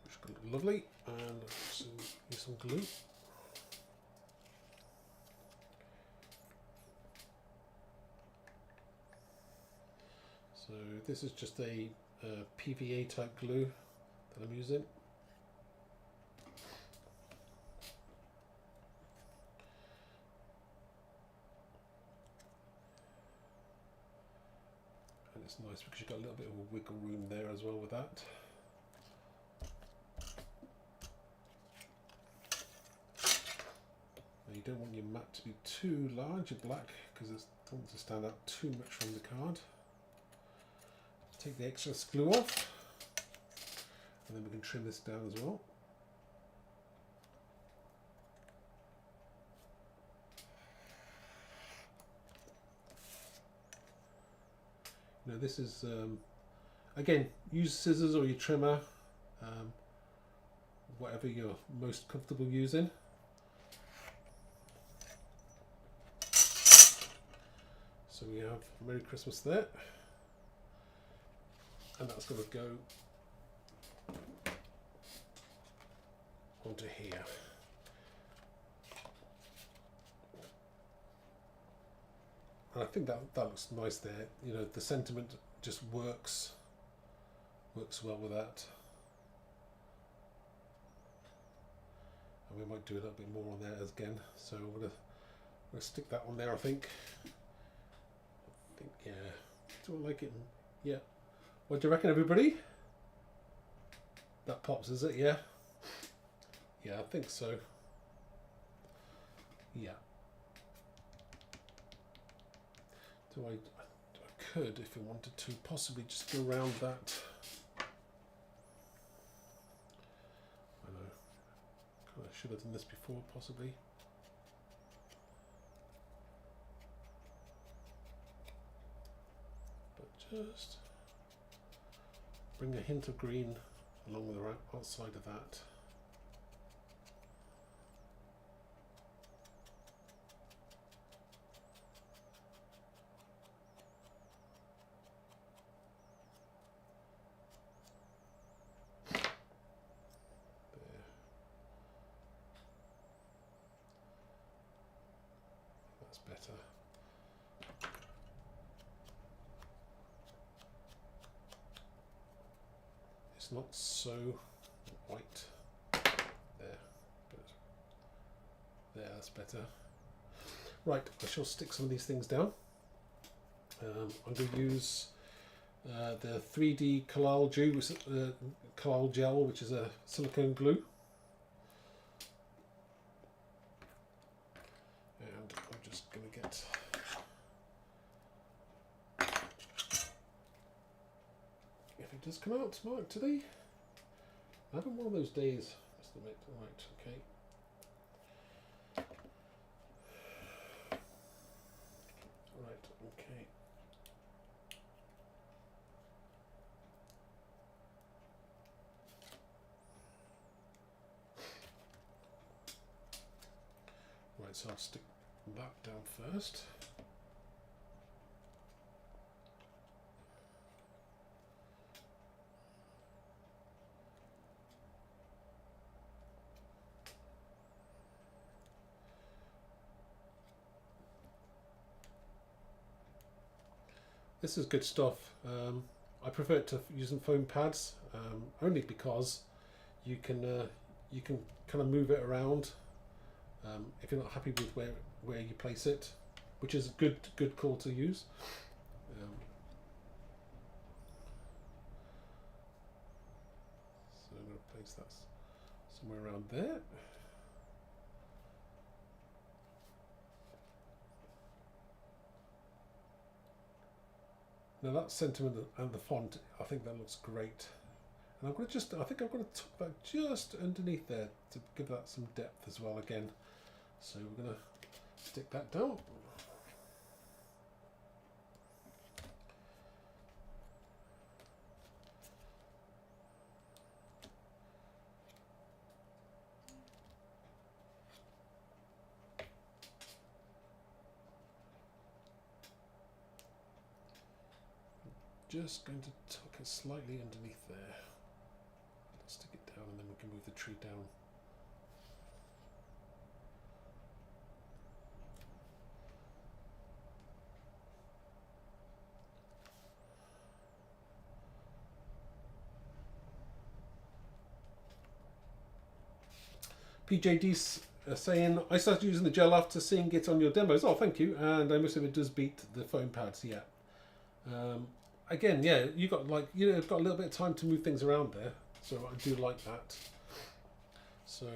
which is going to look lovely, and use some glue. So this is just a PVA type glue that I'm using. And it's nice because you've got a little bit of a wiggle room there as well with that. you don't want your mat to be too large, your black, because it doesn't want to stand out too much from the card. Take the excess glue off, and then we can trim this down as well. Now this is, again, use scissors or your trimmer, whatever you're most comfortable using. So we have Merry Christmas there, and that's going to go onto here. And I think that looks nice there. You know, the sentiment just works well with that. And we might do a little bit more on there again. So I'm gonna stick that on there. I think yeah. Do I like it? Yeah. What do you reckon, everybody? That pops, is it? Yeah. Yeah, I think so. Yeah. Do I could, if I wanted to, possibly just go around that. I know. I should have done this before, possibly. But just bring a hint of green along with the outside of that. Better. It's not so white. There. Good. There, that's better. Right, I shall stick some of these things down. I'm going to use the 3D Collage gel, which is a silicone glue. Going to get if it does come out smart today. I'm having one of those days. Right, okay. Right, okay. Right, so I'll stick that down first. This is good stuff. I prefer it to using foam pads, only because you can kind of move it around if you're not happy with where you place it, which is a good call to use. So I'm going to place that somewhere around there. Now that sentiment and the font, I think that looks great. And I'm going to I think I'm going to tuck that just underneath there to give that some depth as well again. So we're going to stick that down. Just going to tuck it slightly underneath there. Stick it down and then we can move the tree down. PJD saying, I started using the gel after seeing it on your demos. Oh, thank you. And I must admit it does beat the foam pads, yeah. Again, yeah, you've got a little bit of time to move things around there. So I do like that. So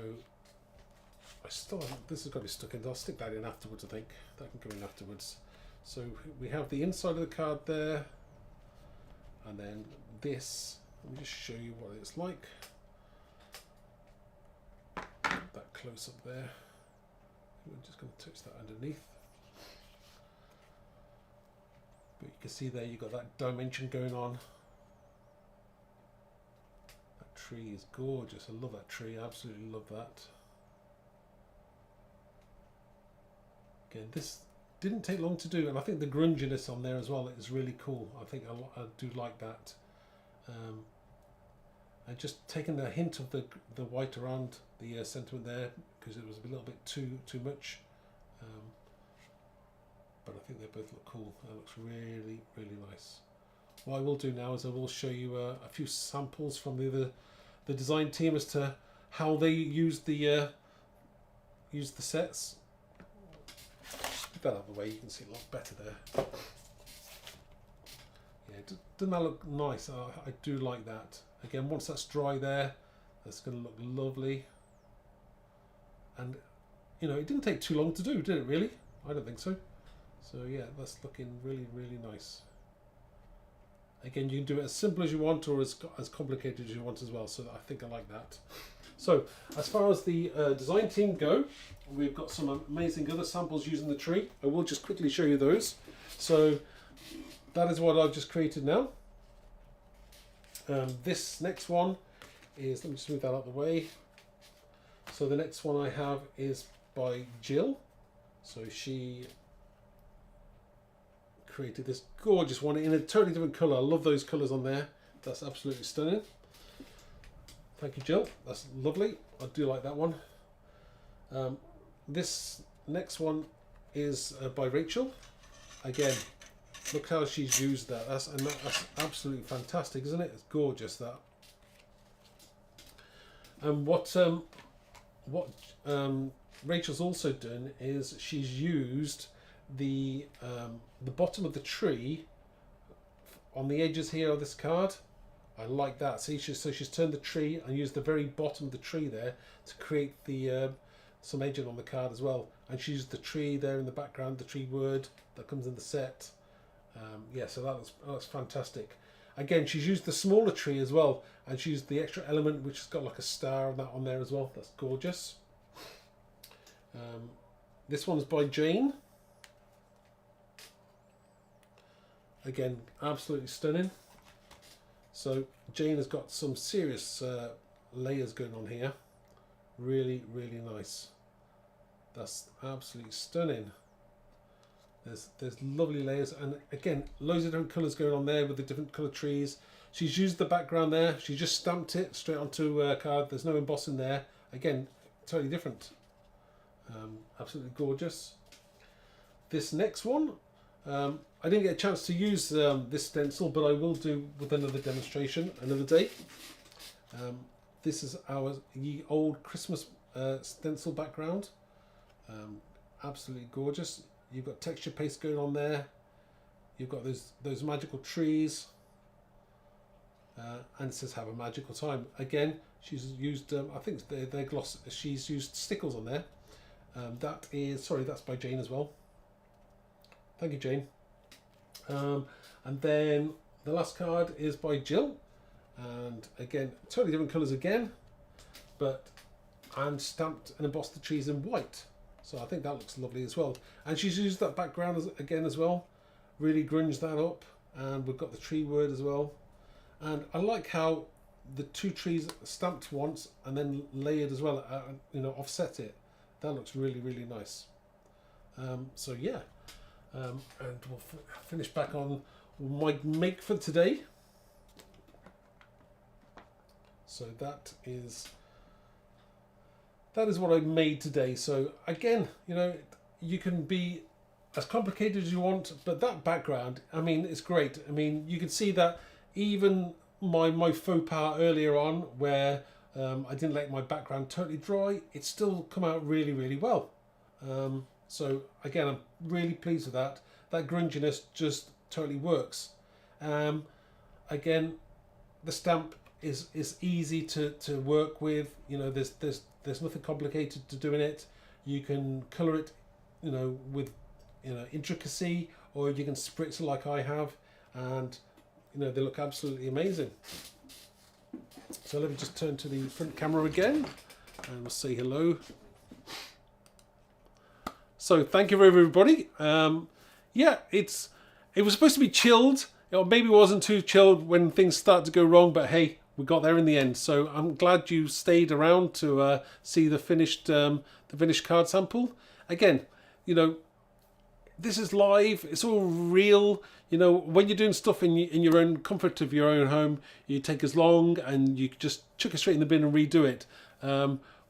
I still haven't, this has got to be stuck in. I'll stick that in afterwards. I think that can go in afterwards. So we have the inside of the card there, and then this. Let me just show you what it's like. That close up there. We're just going to touch that underneath. But you can see there you've got that dimension going on. That tree is gorgeous. I love that tree. I absolutely love that. Again, this didn't take long to do, and I think the grunginess on there as well is really cool. I think I do like that. And just taking the hint of the white around the sentiment there, because it was a little bit too much. But I think they both look cool. That looks really, really nice. What I will do now is I will show you a few samples from the design team as to how they use the sets. Put that out of the way, you can see a lot better there. Yeah, doesn't that look nice? I do like that. Again, once that's dry there, that's going to look lovely. And, you know, it didn't take too long to do, did it really? I don't think so. So yeah, that's looking really, really nice. Again, you can do it as simple as you want or as complicated as you want as well. So I think I like that. So as far as the design team go, we've got some amazing other samples using the tree. I will just quickly show you those. So that is what I've just created now. This next one is, let me just move that out of the way. So the next one I have is by Jill. So she created this gorgeous one in a totally different colour. I love those colours on there. That's absolutely stunning. Thank you, Jill. That's lovely. I do like that one. This next one is by Rachel. Again, look how she's used that. That's absolutely fantastic, isn't it? It's gorgeous, that. And what Rachel's also done is she's used the bottom of the tree on the edges here of this card. I like that. See, so she's turned the tree and used the very bottom of the tree there to create the some edging on the card as well. And she used the tree there in the background, the tree word that comes in the set. Yeah, so that's fantastic. Again, she's used the smaller tree as well, and she used the extra element which has got like a star and that on there as well. That's gorgeous. This one's by Jane. Again, absolutely stunning. So Jane has got some serious layers going on here. Really, really nice. That's absolutely stunning. There's lovely layers, and again, loads of different colours going on there with the different colour trees. She's used the background there. She just stamped it straight onto a card. There's no embossing there. Again, totally different. Absolutely gorgeous. This next one, I didn't get a chance to use this stencil, but I will do with another demonstration another day. This is our Ye Old Christmas stencil background. Absolutely gorgeous. You've got texture paste going on there. You've got those magical trees. And it says have a magical time. Again, she's used, I think they're gloss. She's used stickles on there. That's by Jane as well. Thank you, Jane. And then the last card is by Jill. And again, totally different colours again. And stamped and embossed the trees in white. So I think that looks lovely as well. And she's used that background again as well. Really grunged that up. And we've got the tree word as well. And I like how the two trees stamped once and then layered as well, offset it. That looks really, really nice. So yeah. And we'll finish back on my make for today. So that is what I made today. So again, you can be as complicated as you want, but that background, I mean, it's great. I mean, you can see that even my faux pas earlier on, where I didn't let my background totally dry, it's still come out really, really well. So again, I'm really pleased with that. That grunginess just totally works. Again, the stamp is easy to work with. There's nothing complicated to doing it. You can colour it, with intricacy, or you can spritz it like I have, and they look absolutely amazing. So let me just turn to the front camera again and we'll say hello. So thank you everybody. Yeah, it was supposed to be chilled. Or maybe it wasn't too chilled when things start to go wrong, but hey, we got there in the end. So I'm glad you stayed around to see the finished card sample. Again, this is live. It's all real. When you're doing stuff in your own comfort of your own home, you take as long and you just chuck it straight in the bin and redo it.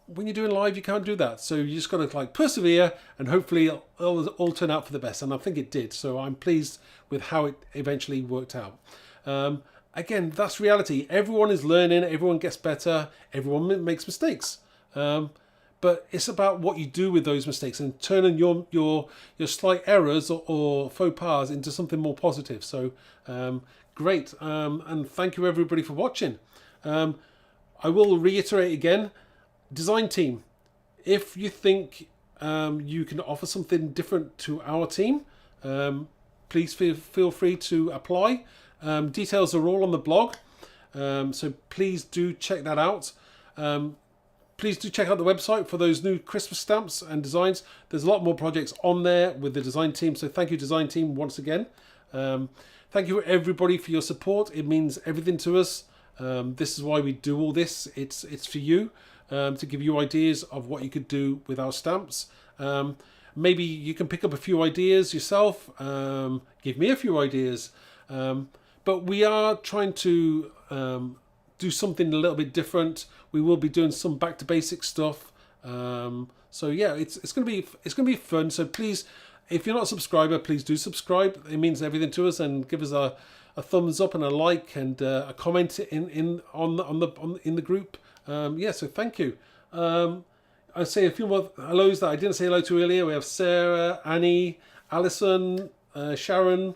When you're doing live, you can't do that. So you just got to persevere, and hopefully it'll all turn out for the best. And I think it did. So I'm pleased with how it eventually worked out. Again, that's reality. Everyone is learning. Everyone gets better. Everyone makes mistakes. But it's about what you do with those mistakes and turning your slight errors or faux pas into something more positive. So great. And thank you everybody for watching. I will reiterate again, design team, if you think you can offer something different to our team, please feel free to apply. Details are all on the blog, so please do check that out. Please do check out the website for those new Christmas stamps and designs. There's a lot more projects on there with the design team, so thank you design team once again. Thank you everybody for your support. It means everything to us. This is why we do all this. It's for you, to give you ideas of what you could do with our stamps. Maybe you can pick up a few ideas yourself. Give me a few ideas. But we are trying to do something a little bit different. We will be doing some back to basic stuff. So yeah, it's gonna be fun. So please, if you're not a subscriber, please do subscribe. It means everything to us, and give us a thumbs up and a like and a comment in the group. Yeah, so thank you. I say a few more hellos that I didn't say hello to earlier. We have Sarah, Annie, Alison, Sharon.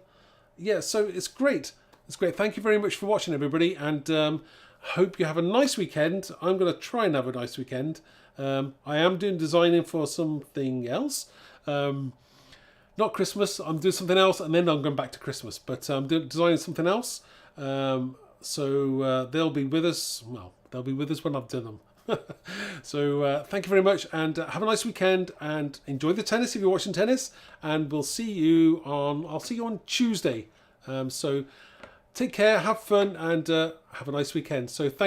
Yeah, so it's great. It's great. Thank you very much for watching, everybody, and hope you have a nice weekend. I'm going to try and have a nice weekend. I am doing designing for something else. Not Christmas. I'm doing something else, and then I'm going back to Christmas. But I'm designing something else. So they'll be with us. Well, they'll be with us when I've done them. So thank you very much, and have a nice weekend, and enjoy the tennis if you're watching tennis. And we'll see you on. I'll see you on Tuesday. So take care, have fun, and have a nice weekend. So thank you.